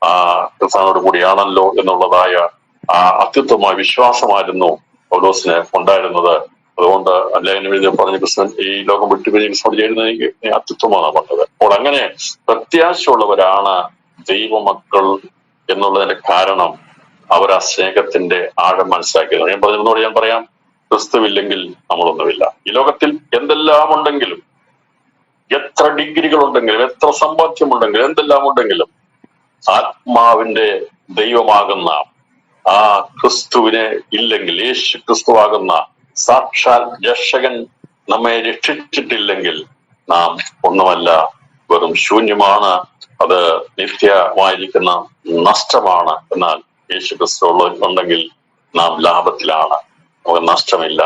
ആ ക്രിസ്തുവിനോട് കൂടിയാണല്ലോ എന്നുള്ളതായ ആ അത്യുത്തമമായ വിശ്വാസമായിരുന്നു പൗലോസിന് ഉണ്ടായിരുന്നത്. അതുകൊണ്ട് അല്ലെങ്കിൽ പറഞ്ഞ ക്രിസ്ത്യൻ ഈ ലോകം വിട്ടുപിരിഞ്ഞ് ക്രിസ്തുവിനോട് ചേരുന്നതിന് അത്യുത്തമമാണ് പറഞ്ഞത്. അപ്പോൾ അങ്ങനെ പ്രത്യാശയുള്ളവരാണ് ദൈവമക്കൾ എന്നുള്ളതിന്റെ കാരണം അവർ ആ സ്നേഹത്തിന്റെ ആഴം മനസ്സിലാക്കിയത്. ഞാൻ പറഞ്ഞതിനോട് ഞാൻ പറയാം, ക്രിസ്തുവില്ലെങ്കിൽ നമ്മളൊന്നുമില്ല. ഈ ലോകത്തിൽ എന്തെല്ലാം ഉണ്ടെങ്കിലും, എത്ര ഡിഗ്രികൾ ഉണ്ടെങ്കിലും, എത്ര സമ്പാദ്യമുണ്ടെങ്കിലും, എന്തെല്ലാം ഉണ്ടെങ്കിലും, ആത്മാവിന്റെ ദൈവമാകുന്ന ആ ക്രിസ്തുവിനെ ഇല്ലെങ്കിൽ, യേശു ക്രിസ്തുവാകുന്ന സാക്ഷാൽ രക്ഷകൻ നമ്മെ രക്ഷിച്ചിട്ടില്ലെങ്കിൽ നാം ഒന്നുമല്ല, വെറും ശൂന്യമാണ്. അത് നിത്യമായിരിക്കുന്ന നഷ്ടമാണ്. എന്നാൽ യേശു ക്രിസ്തു ഉണ്ടെങ്കിൽ നാം ലാഭത്തിലാണ്, നമുക്ക് നഷ്ടമില്ല.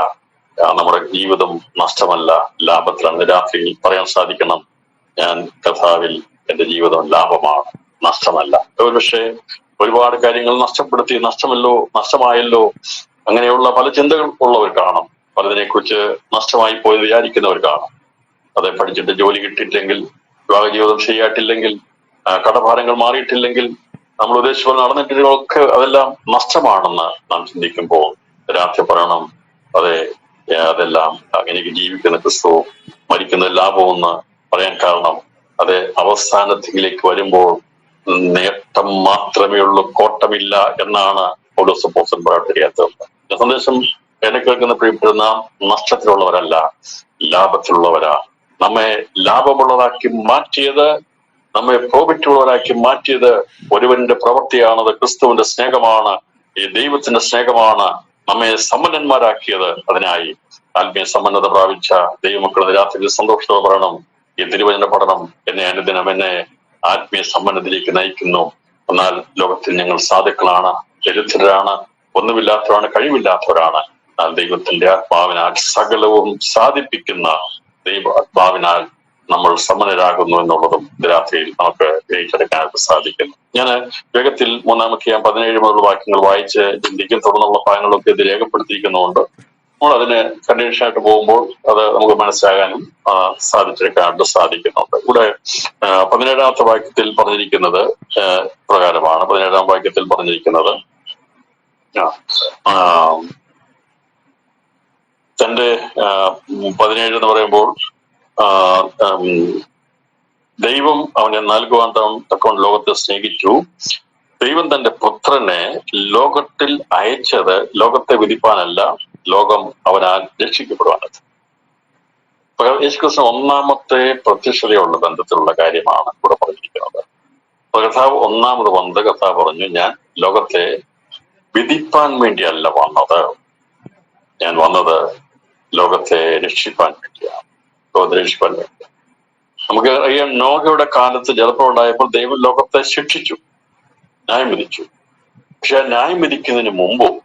നമ്മുടെ ജീവിതം നഷ്ടമല്ല, ലാഭത്തിലാണ്. രാത്രിയിൽ പറയാൻ സാധിക്കണം, ഞാൻ കർത്താവിൽ എന്റെ ജീവിതം ലാഭമാണ്, നഷ്ടമല്ല. ഒരുപക്ഷെ ഒരുപാട് കാര്യങ്ങൾ നഷ്ടപ്പെടുത്തി, നഷ്ടമായല്ലോ, അങ്ങനെയുള്ള പല ചിന്തകൾ ഉള്ളവർ കാണും. പലതിനെ കുറിച്ച് നഷ്ടമായി പോയി വിചാരിക്കുന്നവർ കാണും. അത് പഠിച്ചിട്ട് ജോലി കിട്ടിയിട്ടില്ലെങ്കിൽ, വിവാഹ ജീവിതം ശരിയായിട്ടില്ലെങ്കിൽ, കടഭാരങ്ങൾ മാറിയിട്ടില്ലെങ്കിൽ, നമ്മൾ ഉദ്ദേശിച്ച നടന്നിട്ടുള്ളതൊക്കെ അതെല്ലാം നഷ്ടമാണെന്ന് നാം ചിന്തിക്കുമ്പോൾ രാത്രി പറയണം, അതെല്ലാം അങ്ങനെയൊക്കെ ജീവിക്കുന്ന ക്രിസ്തു മരിക്കുന്ന ലാഭമെന്ന് പറയാൻ കാരണം അത് അവസാനത്തിലേക്ക് വരുമ്പോൾ നേട്ടം മാത്രമേ ഉള്ളൂ, കോട്ടമില്ല എന്നാണ് പൗലോസ് അപ്പോസ്തലൻ പറയാൻ. സന്ദേശം എന്നെ കേൾക്കുന്ന പ്രിയപ്പെട്ട നാം നഷ്ടത്തിലുള്ളവരല്ല, ലാഭത്തിലുള്ളവരാ. നമ്മെ ലാഭമുള്ളതാക്കി മാറ്റിയത്, നമ്മെ പ്രോഫിറ്റുള്ളവരാക്കി മാറ്റിയത് ഒരുവന്റെ പ്രവൃത്തിയാണത്. ക്രിസ്തുവിന്റെ സ്നേഹമാണ്, ഈ ദൈവത്തിന്റെ സ്നേഹമാണ് നമ്മെ സമ്പന്നന്മാരാക്കിയത്. അതിനായി ആത്മീയ സമ്പന്നത പ്രാപിച്ച ദൈവമക്കൾ രാത്രി സന്തോഷത്തോടെ പറയണം, ഈ തിരുവചന പഠനം എന്നെ ആത്മീയ സമ്പന്നതയിലേക്ക് നയിക്കുന്നു. എന്നാൽ ലോകത്തിൽ ഞങ്ങൾ സാധുക്കളാണ്, ദരിദ്രരാണ്, ഒന്നുമില്ലാത്തവരാണ്, കഴിവില്ലാത്തവരാണ്. എന്നാൽ ദൈവത്തിന്റെ ആത്മാവിനാൽ സകലവും സാധിപ്പിക്കുന്ന ദൈവാത്മാവിനാൽ നമ്മൾ സമ്പന്നരാകുന്നു എന്നുള്ളതും രാത്രിയിൽ നമുക്ക് ഗ്രഹിച്ചെടുക്കാനായിട്ട് സാധിക്കുന്നു. ഞാൻ വേഗത്തിൽ 3-ാം അധ്യായം 17 മുതലുള്ള വാക്യങ്ങൾ വായിച്ച് ചിന്തിക്കും. തുടർന്നുള്ള ഭാഗങ്ങളൊക്കെ ഇത് രേഖപ്പെടുത്തിയിരിക്കുന്നുണ്ട്. നമ്മൾ അതിന് കണ്ടീഷൻ ആയിട്ട് പോകുമ്പോൾ അത് നമുക്ക് മനസ്സിലാകാനും സാധിച്ചെടുക്കാനായിട്ട് സാധിക്കുന്നുണ്ട്. ഇവിടെ 17-ാമത്തെ വാക്യത്തിൽ പറഞ്ഞിരിക്കുന്നത് പ്രകാരമാണ്. 17-ാം വാക്യത്തിൽ പറഞ്ഞിരിക്കുന്നത് തന്റെ 17 എന്ന് പറയുമ്പോൾ ദൈവം അവനെ നൽകുവാൻ തക്കൊണ്ട് ലോകത്തെ സ്നേഹിച്ചു. ദൈവം തന്റെ പുത്രനെ ലോകത്തിൽ അയച്ചത് ലോകത്തെ വിധിപ്പാനല്ല, ലോകം അവനാൽ രക്ഷിക്കപ്പെടുവാനത്. യേശുക്രിസ്തു ഒന്നാമത്തെ പ്രത്യക്ഷതയുള്ള ബന്ധത്തിലുള്ള കാര്യമാണ് ഇവിടെ പറഞ്ഞിരിക്കുന്നത്. കർത്താവ് ഒന്നാമത് വന്നത്, കർത്താവ് പറഞ്ഞു, ഞാൻ ലോകത്തെ വിധിപ്പാൻ വേണ്ടിയല്ല വന്നത്, ഞാൻ വന്നത് ലോകത്തെ രക്ഷിപ്പാൻ വേണ്ടിയാണ്. ലോകത്തെ രക്ഷിപ്പാൻ വേണ്ടി. നമുക്ക് അറിയാം, നോഹയുടെ കാലത്ത് ജലപ്രളയം ഉണ്ടായപ്പോൾ ദൈവം ലോകത്തെ ശിക്ഷിച്ചു, ന്യായം വിധിച്ചു. പക്ഷെ ആ ന്യായം വിധിക്കുന്നതിന് മുമ്പും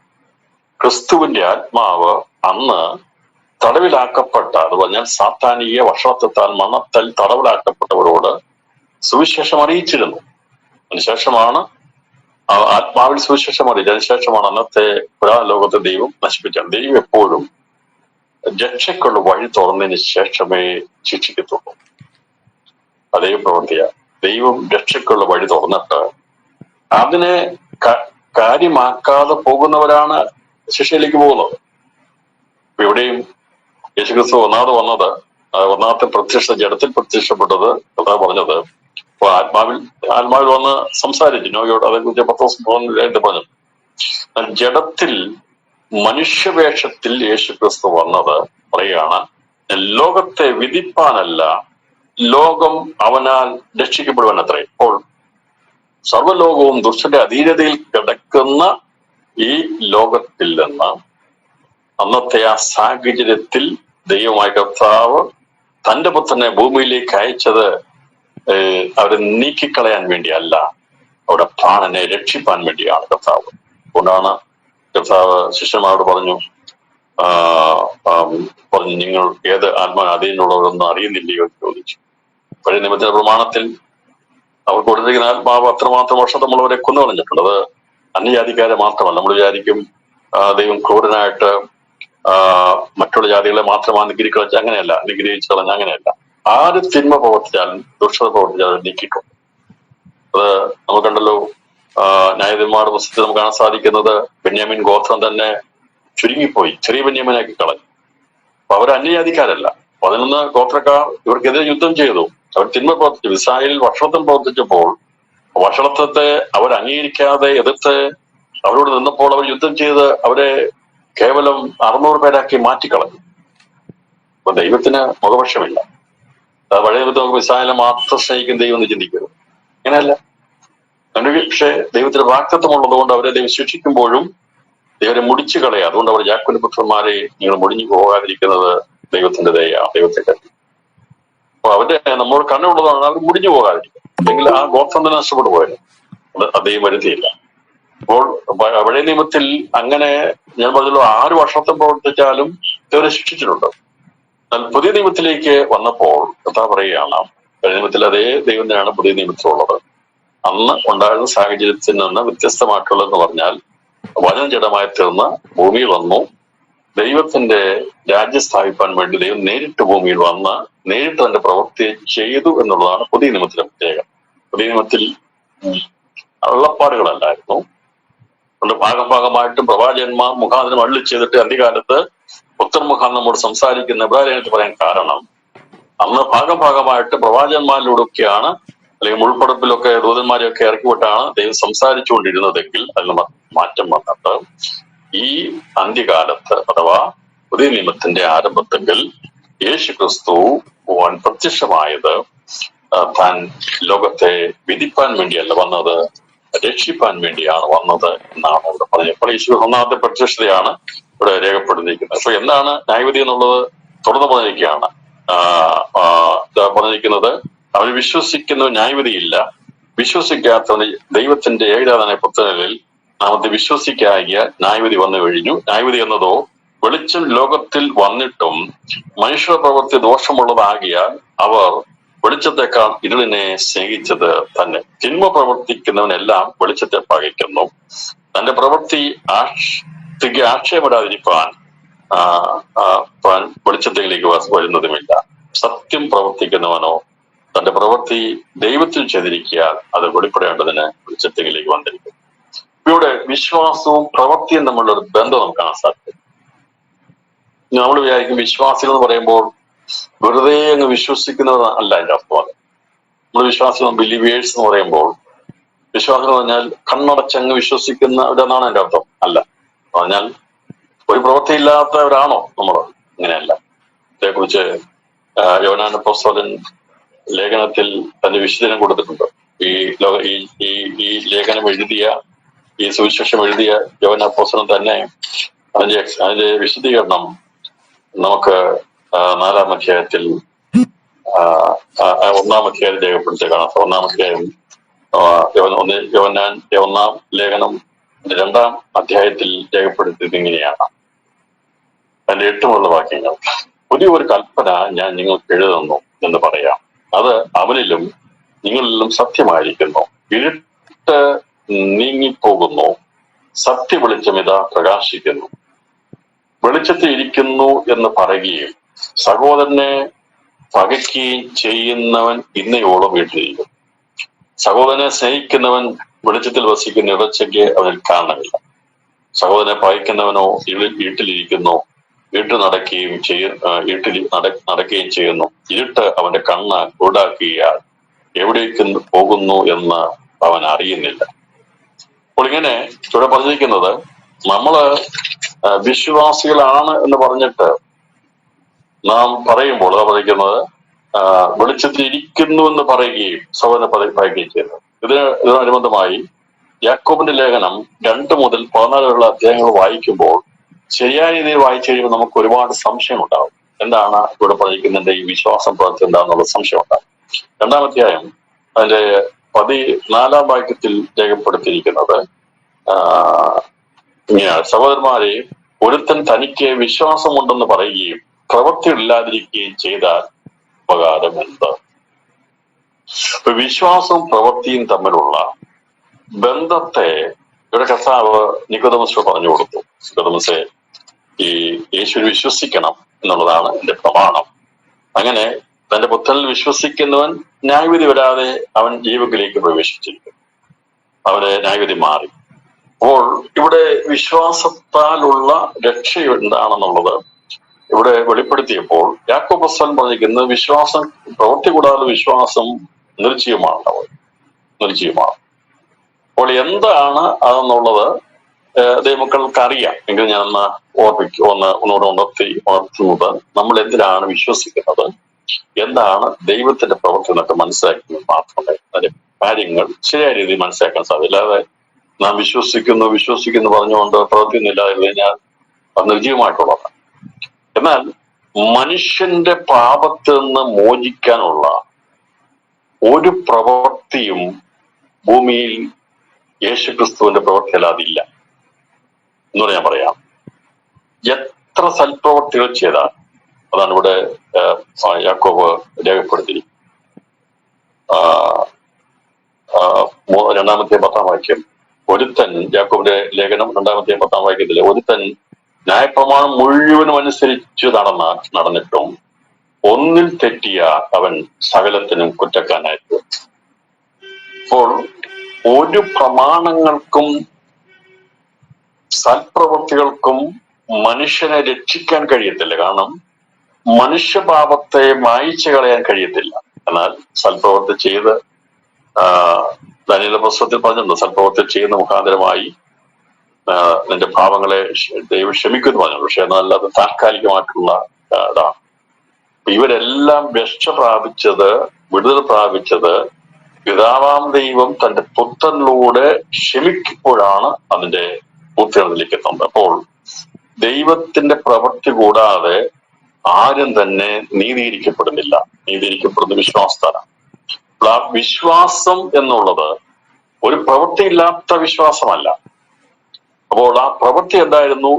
ക്രിസ്തുവിന്റെ ആത്മാവ് അന്ന് തടവിലാക്കപ്പെട്ട, അത് പറഞ്ഞാൽ സാത്താനീയ വഷളത്വത്താൽ മണത്താൽ തടവിലാക്കപ്പെട്ടവരോട് സുവിശേഷം അറിയിച്ചിരുന്നു. അതിനുശേഷമാണ് ആത്മാവിൽ സുവിശേഷം അറിയിച്ചത്. അതിനുശേഷമാണ് അന്നത്തെ ലോകത്തെ ദൈവം നശിപ്പിച്ചത്. ദൈവം എപ്പോഴും രക്ഷയ്ക്കുള്ള വഴി തുറന്നതിന് ശേഷമേ ശിക്ഷിക്കത്തുള്ളൂ. അതേ പ്രവൃത്തിയ ദൈവം രക്ഷയ്ക്കുള്ള വഴി തുറന്നിട്ട് അതിനെ കാര്യമാക്കാതെ പോകുന്നവരാണ് ശിക്ഷയിലേക്ക് പോകുന്നത്. എവിടെയും യേശുക്രിസ്തു ഒന്നാമത്തെ പ്രത്യക്ഷ ജഡത്തിൽ പ്രത്യക്ഷപ്പെട്ടത് കഥാ പറഞ്ഞത് ആത്മാവിൽ വന്ന് സംസാരിച്ചു നോയോട്. അതേക്കുറിച്ച് പത്രോസ് പറഞ്ഞത് ജഡത്തിൽ മനുഷ്യവേഷത്തിൽ യേശുക്രിസ്തു വന്നത് പറയുകയാണ്, ലോകത്തെ വിധിപ്പാനല്ല, ലോകം അവനാൽ രക്ഷിക്കപ്പെടുവാൻ അത്രേ. ഇപ്പോൾ സർവ്വലോകവും ദുഷ്ടന്റെ അധീനതയിൽ കിടക്കുന്ന ഈ ലോകത്തിൽ നിന്ന് അന്നത്തെ ആ സാഹചര്യത്തിൽ ദൈവമായ കർത്താവ് തന്റെ പുത്രനെ ഭൂമിയിലേക്ക് അയച്ചത് അവരെ നീക്കിക്കളയാൻ വേണ്ടിയല്ല, അവിടെ പ്രാണനെ രക്ഷിപ്പാൻ വേണ്ടിയാണ് കർത്താവ്. അതുകൊണ്ടാണ് കർത്താവ് ശിഷ്യന്മാരോട് പറഞ്ഞു, നിങ്ങൾ ഏത് ആത്മാവിന് അധീനമുള്ളവരൊന്നും അറിയുന്നില്ലയോ എന്ന് ചോദിച്ചു. പഴയ നിയമത്തിന്റെ പ്രമാണത്തിൽ അവർക്ക് കൊടുത്തിരിക്കുന്ന ആത്മാവ് അത്രമാത്രം വർഷത്തമുള്ളവരെ കൊന്നു കളഞ്ഞിട്ടുണ്ട്. അത് അന്യജാതിക്കാരെ മാത്രമല്ല. നമ്മൾ വിചാരിക്കും ദൈവം ക്രൂരനായിട്ട് മറ്റുള്ള ജാതികളെ മാത്രം അനുഗ്രഹിച്ച്, അങ്ങനെയല്ല. അനുഗ്രഹിച്ചു കളഞ്ഞ അങ്ങനെയല്ല. ആര് തിന്മ പ്രവർത്തിച്ചാലും ദുഷ്ടത പ്രവർത്തിച്ചാലും നീക്കിയിട്ടുണ്ട്. അത് നമുക്ക് കണ്ടല്ലോ, ന്യായാധിപന്മാരുടെ പുസ്തകത്തിൽ നമുക്ക് കാണാൻ സാധിക്കുന്നത് ബെന്യാമിൻ ഗോത്രം തന്നെ ചുരുങ്ങിപ്പോയി, ചെറിയ ബെന്യാമിനാക്കി കളഞ്ഞു. അപ്പൊ അവർ അന്യജാതിക്കാരല്ല. 11 ഗോത്രക്കാർ ഇവർക്കെതിരെ യുദ്ധം ചെയ്തു. അവർ തിന്മ പ്രവർത്തിച്ചു. ഇസ്രായേലിൽ വഷളത്വം പ്രവർത്തിച്ചപ്പോൾ വഷളത്വത്തെ അവർ അംഗീകരിക്കാതെ എതിർത്ത് അവരോട് നിന്നപ്പോൾ അവർ യുദ്ധം ചെയ്ത് അവരെ കേവലം 600 പേരാക്കി മാറ്റിക്കളഞ്ഞു. അപ്പൊ ദൈവത്തിന് മുഖപക്ഷമില്ല. പഴയ നിമിത്തം നമുക്ക് ഇസ്രായേലിനെ മാത്രം സ്നേഹിക്കും ദൈവം എന്ന് ചിന്തിക്കരുത്. അങ്ങനെയല്ല. പക്ഷേ ദൈവത്തിന് വാക്തത്വമുള്ളത് കൊണ്ട് അവരെ ദൈവം ശിക്ഷിക്കുമ്പോഴും ദൈവരെ മുടിച്ചു കളയുക. അതുകൊണ്ട് അവർ യാക്കോബിന്റെ പുത്രന്മാരെ നിങ്ങൾ മുടിഞ്ഞു പോകാതിരിക്കുന്നത് ദൈവത്തിന്റെ ദയയാണ്, ദൈവത്തെ കരുതി. അപ്പൊ അവരുടെ നമ്മൾ കണ്ണുള്ളതാണ് അവർ മുടിഞ്ഞു പോകാതിരിക്കും. അല്ലെങ്കിൽ ആ ഗോത്രം തന്നെ നഷ്ടപ്പെട്ടു പോയത് അത് ദൈവം വരുത്തിയില്ല. അപ്പോൾ പഴയ നിയമത്തിൽ അങ്ങനെ ഞാൻ പറഞ്ഞല്ലോ 6 വർഷത്തെ പ്രവർത്തിച്ചാലും ദൈവരെ ശിക്ഷിച്ചിട്ടുണ്ട്. എന്നാൽ പുതിയ നിയമത്തിലേക്ക് വന്നപ്പോൾ കഥ പറയുകയാണ്, പഴയ നിയമത്തിൽ അതേ ദൈവം തന്നെയാണ് പുതിയ നിയമത്തിലുള്ളത്. അന്ന് ഉണ്ടായിരുന്ന സാഹചര്യത്തിൽ നിന്ന് വ്യത്യസ്തമായിട്ടുള്ളതെന്ന് പറഞ്ഞാൽ വചനം ജഡമായി തീർന്ന് ഭൂമിയിൽ വന്നു. ദൈവത്തിന്റെ രാജ്യം സ്ഥാപിപ്പാൻ വേണ്ടി ദൈവം നേരിട്ട് ഭൂമിയിൽ വന്ന് നേരിട്ട് തന്റെ പ്രവൃത്തി ചെയ്തു എന്നുള്ളതാണ് പുതിയ നിയമത്തിലെ പ്രത്യേകം. പുതിയ നിയമത്തിൽ അള്ളപ്പാടുകളല്ലായിരുന്നു. അതുകൊണ്ട് ഭാഗമായിട്ടും പ്രവാചകന്മാർ മുഖാന്തരം അരുളി ചെയ്തിട്ട് അന്ത്യകാലത്ത് പുത്രമുഖാൻ നമ്മോട് സംസാരിക്കുന്ന എബ്രായലേഖനത്തിൽ പറയാൻ കാരണം, അന്ന് ഭാഗമായിട്ട് പ്രവാചകന്മാരിലൂടെയൊക്കെയാണ് അല്ലെങ്കിൽ മുൾപ്പടപ്പിലൊക്കെ ദൂതന്മാരെയൊക്കെ ഇറക്കിവിട്ടാണ് ദൈവം സംസാരിച്ചുകൊണ്ടിരുന്നതെങ്കിൽ അതിന് മാറ്റം വന്നിട്ട് ഈ അന്ത്യകാലത്ത് അഥവാ പുതിയ നിയമത്തിന്റെ ആരംഭത്തെങ്കിൽ യേശു ക്രിസ്തു പ്രത്യക്ഷമായത് താൻ ലോകത്തെ വിധിപ്പാൻ വേണ്ടിയല്ല വന്നത്, രക്ഷിപ്പാൻ വേണ്ടിയാണ് വന്നത് എന്നാണ് ഇവിടെ പറഞ്ഞത്. അപ്പോൾ യേശു ഒന്നാമത്തെ പ്രത്യക്ഷതയാണ് ഇവിടെ രേഖപ്പെടുത്തിയിരിക്കുന്നത്. അപ്പൊ എന്താണ് ന്യായവിധി എന്നുള്ളത് തുറന്നു പറഞ്ഞിരിക്കുകയാണ്. പറഞ്ഞിരിക്കുന്നത് അവന് വിശ്വസിക്കുന്ന ന്യായവിധിയില്ല, വിശ്വസിക്കാത്തവന് ദൈവത്തിന്റെ ഏകജാതനായ പുത്രനിൽ നാമത്തെ വിശ്വസിക്കാകിയ ന്യായവിധി വന്നു കഴിഞ്ഞു. ന്യായവിധി എന്നതോ വെളിച്ചം ലോകത്തിൽ വന്നിട്ടും മനുഷ്യ പ്രവൃത്തി ദോഷമുള്ളതാകിയാൽ അവർ വെളിച്ചത്തെക്കാൾ ഇരുളിനെ സ്നേഹിച്ചത് തന്നെ. തിന്മ പ്രവർത്തിക്കുന്നവനെല്ലാം വെളിച്ചത്തെ പകയ്ക്കുന്നു, തന്റെ പ്രവൃത്തി ആക്ഷേപപ്പെടാതിരിക്കാൻ വെളിച്ചത്തിലേക്ക് വരുന്നതുമില്ല. സത്യം പ്രവർത്തിക്കുന്നവനോ തന്റെ പ്രവൃത്തി ദൈവത്തിൽ ചെയ്തിരിക്കാൻ അത് വെളിപ്പെടേണ്ടതിന് വെളിച്ചത്തിലേക്ക് വന്നിരിക്കും. ഇവിടെ വിശ്വാസവും പ്രവൃത്തിയും തമ്മിലുള്ള ഒരു ബന്ധം നമുക്ക് കാണാൻ സാധിക്കും. നമ്മൾ വിചാരിക്കും വിശ്വാസികൾ എന്ന് പറയുമ്പോൾ വെറുതെ അങ്ങ് വിശ്വസിക്കുന്നത് അല്ല അതിന്റെ അർത്ഥം. നമ്മൾ വിശ്വാസികൾ ബിലീവേഴ്സ് എന്ന് പറയുമ്പോൾ വിശ്വാസം എന്ന് പറഞ്ഞാൽ കണ്ണടച്ചങ്ങ് വിശ്വസിക്കുന്നവരെന്നാണ് എന്റെ അർത്ഥം. അല്ല പറഞ്ഞാൽ ഒരു പ്രവൃത്തിയില്ലാത്തവരാണോ നമ്മൾ? അങ്ങനെയല്ല. അതേക്കുറിച്ച് യോഹന്നാൻ അപ്പോസ്തലൻ ലേഖനത്തിൽ തന്റെ വിശദീകരണം കൊടുത്തിട്ടുണ്ട്. ഈ ലേഖനം എഴുതിയ, ഈ സുവിശേഷം എഴുതിയ യോഹന്നാൻ അപ്പോസ്തലൻ തന്നെ അതിന്റെ വിശദീകരണം നമുക്ക് 4-ാം അധ്യായത്തിൽ 1-ാം അധ്യായം രേഖപ്പെടുത്തി കാണാം. 1-ാം അധ്യായം യോഹന്നാൻ 1-ാം ലേഖനം 2-ാം അധ്യായത്തിൽ രേഖപ്പെടുത്തിയത് ഇങ്ങനെയാണ്. അതിന്റെ 8 വാക്യങ്ങൾ. പുതിയൊരു കൽപ്പന ഞാൻ നിങ്ങൾക്ക് എഴുതുന്നു എന്ന് പറയാം, അത് അവനിലും നിങ്ങളിലും സത്യമായിരിക്കുന്നു. ഇരുട്ട് നീങ്ങിപ്പോകുന്നു, സത്യ വെളിച്ചം ഇതാ പ്രകാശിക്കുന്നു. വെളിച്ചത്തിൽ ഇരിക്കുന്നു എന്ന് പറയുകയും സഹോദരനെ പകയ്ക്കുകയും ചെയ്യുന്നവൻ ഇന്നയോളം വീട്ടിലിരിക്കും. സഹോദരനെ സ്നേഹിക്കുന്നവൻ വെളിച്ചത്തിൽ വസിക്കുന്ന ഇടച്ചയ്ക്ക് അവനിൽ കാരണമില്ല. സഹോദരനെ പകയ്ക്കുന്നവനോ വീട്ടിലിരിക്കുന്നു, നടക്കുകയും ചെയ്യുന്നു. ഇരുട്ട് അവന്റെ കണ്ണ് കുരുടാക്കിയാൽ എവിടേക്ക് പോകുന്നു എന്ന് അവൻ അറിയുന്നില്ല. അപ്പോൾ ഇങ്ങനെ ഇവിടെ പറഞ്ഞിരിക്കുന്നത്, നമ്മള് വിശ്വാസികളാണ് എന്ന് പറഞ്ഞിട്ട് നാം പറയുമ്പോൾ പറയുന്നത് വെളിച്ചത്തിൽ ഇരിക്കുന്നു എന്ന് പറയുകയും സഹോദരനെ പറയുകയും ചെയ്യുന്നു. ഇതിനനുബന്ധമായി യാക്കോബിന്റെ ലേഖനം 2 മുതൽ 14 അധ്യായങ്ങൾ വായിക്കുമ്പോൾ ശരിയായ രീതിയിൽ വായിച്ചു കഴിയുമ്പോൾ നമുക്ക് ഒരുപാട് സംശയം ഉണ്ടാവും. എന്താണ് ഇവിടെ പറഞ്ഞിരിക്കുന്നതിന്റെ ഈ വിശ്വാസം പ്രവൃത്തി എന്താണെന്നുള്ള സംശയം ഉണ്ടാവും. 2-ാം അധ്യായം അതിന്റെ 14-ാം വാക്യത്തിൽ രേഖപ്പെടുത്തിയിരിക്കുന്നത് ഇങ്ങനെയാണ്: സഹോദരന്മാരെ, ഒരുത്തൻ തനിക്ക് വിശ്വാസമുണ്ടെന്ന് പറയുകയും പ്രവൃത്തി ഇല്ലാതിരിക്കുകയും ചെയ്താൽ ഉപകാരം എന്ത്? വിശ്വാസവും പ്രവൃത്തിയും തമ്മിലുള്ള ബന്ധത്തെ ഇവിടെ കർത്താവ് നിക്കോദെമസിനോട് പറഞ്ഞു കൊടുത്തു. നിക്കോദെമസേ, ഈ യേശുവിൽ വിശ്വസിക്കണം എന്നുള്ളതാണ് എന്റെ പ്രമാണം. അങ്ങനെ തന്റെ പുത്രനിൽ വിശ്വസിക്കുന്നവൻ ന്യായവിധി വരാതെ അവൻ ജീവത്തിലേക്ക് പ്രവേശിച്ചിരിക്കും. അവരെ ന്യായവിധി മാറി. അപ്പോൾ ഇവിടെ വിശ്വാസത്താലുള്ള രക്ഷ എന്താണെന്നുള്ളത് ഇവിടെ വെളിപ്പെടുത്തിയപ്പോൾ യാക്കോബ് അപ്പോസ്തലൻ പറഞ്ഞിരിക്കുന്നത് വിശ്വാസം, പ്രവൃത്തി കൂടാതെ വിശ്വാസം നിർജ്ജീവമാണ്. അപ്പോൾ എന്താണ് അതെന്നുള്ളത് ദൈവമക്കൾക്ക് അറിയാം. എങ്കിൽ ഞാൻ ഒന്നുകൂടെ ഉണർത്തുന്നത്, നമ്മൾ എന്തിനാണ് വിശ്വസിക്കുന്നത്, എന്താണ് ദൈവത്തിന്റെ പ്രവൃത്തി എന്നൊക്കെ മനസ്സിലാക്കുന്നത് മാത്രമേ അതിന്റെ കാര്യങ്ങൾ ശരിയായ രീതിയിൽ മനസ്സിലാക്കാൻ സാധിക്കും. അല്ലാതെ നാം വിശ്വസിക്കുന്നു പറഞ്ഞുകൊണ്ട് പ്രവൃത്തിയൊന്നും ഇല്ലാതെ കഴിഞ്ഞാൽ അത് നിർജ്ജീവമായിട്ടുള്ളതാണ്. എന്നാൽ മനുഷ്യന്റെ പാപത്തിൽ നിന്ന് മോചിക്കാനുള്ള ഒരു പ്രവൃത്തിയും ഭൂമിയിൽ യേശുക്രിസ്തുവിന്റെ പ്രവൃത്തിയല്ലാതില്ല എന്നൂടെ ഞാൻ പറയാം. എത്ര സൽപ്രവൃത്തികൾ ചെയ്താൽ, അതാണ് ഇവിടെ യാക്കോബ് രേഖപ്പെടുത്തി 2-ാമത്തെ 10-ാം വാക്യം. ഒരുത്തൻ, യാക്കോബിന്റെ ലേഖനം 2-ാമത്തെ 10-ാം വാക്യത്തില്, ഒരുത്തൻ ന്യായപ്രമാണം മുഴുവനും അനുസരിച്ച് നടന്നിട്ടും ഒന്നിൽ തെറ്റിയ അവൻ സകലത്തിനും കുറ്റക്കാരനായിരുന്നു. അപ്പോൾ ഒരു പ്രമാണങ്ങൾക്കും സൽപ്രവൃത്തികൾക്കും മനുഷ്യനെ രക്ഷിക്കാൻ കഴിയത്തില്ല. കാരണം മനുഷ്യപാപത്തെ മായിച്ചു കളയാൻ കഴിയത്തില്ല. എന്നാൽ സൽപ്രവൃത്തി ചെയ്ത് ദാനിയേൽ പുസ്തകത്തിൽ പറഞ്ഞിട്ടുണ്ട്, സൽപ്രവൃത്തി ചെയ്യുന്ന മുഖാന്തരമായി നിന്റെ പാപങ്ങളെ ദൈവം ക്ഷമിക്കുമെന്ന് പറഞ്ഞു. പക്ഷെ എന്നാൽ അത് താൽക്കാലികമായിട്ടുള്ള ഇതാണ്. ഇവരെല്ലാം രക്ഷ പ്രാപിച്ചത്, വിടുതൽ പ്രാപിച്ചത് പിതാവാം ദൈവം തന്റെ പുത്രനിലൂടെ ക്ഷമിക്കുമ്പോഴാണ് അതിന്റെ പൂർത്തീകരണത്തിലേക്ക് എത്തുന്നത്. അപ്പോൾ ദൈവത്തിന്റെ പ്രവൃത്തി കൂടാതെ ആരും തന്നെ നീതീകരിക്കപ്പെടുന്നില്ല. നീതീകരിക്കപ്പെടുന്ന വിശ്വാസത്താലാണ്. അപ്പോൾ ആ വിശ്വാസം എന്നുള്ളത് ഒരു പ്രവൃത്തിയില്ലാത്ത വിശ്വാസമല്ല. അപ്പോൾ ആ പ്രവൃത്തി എന്തായിരുന്നു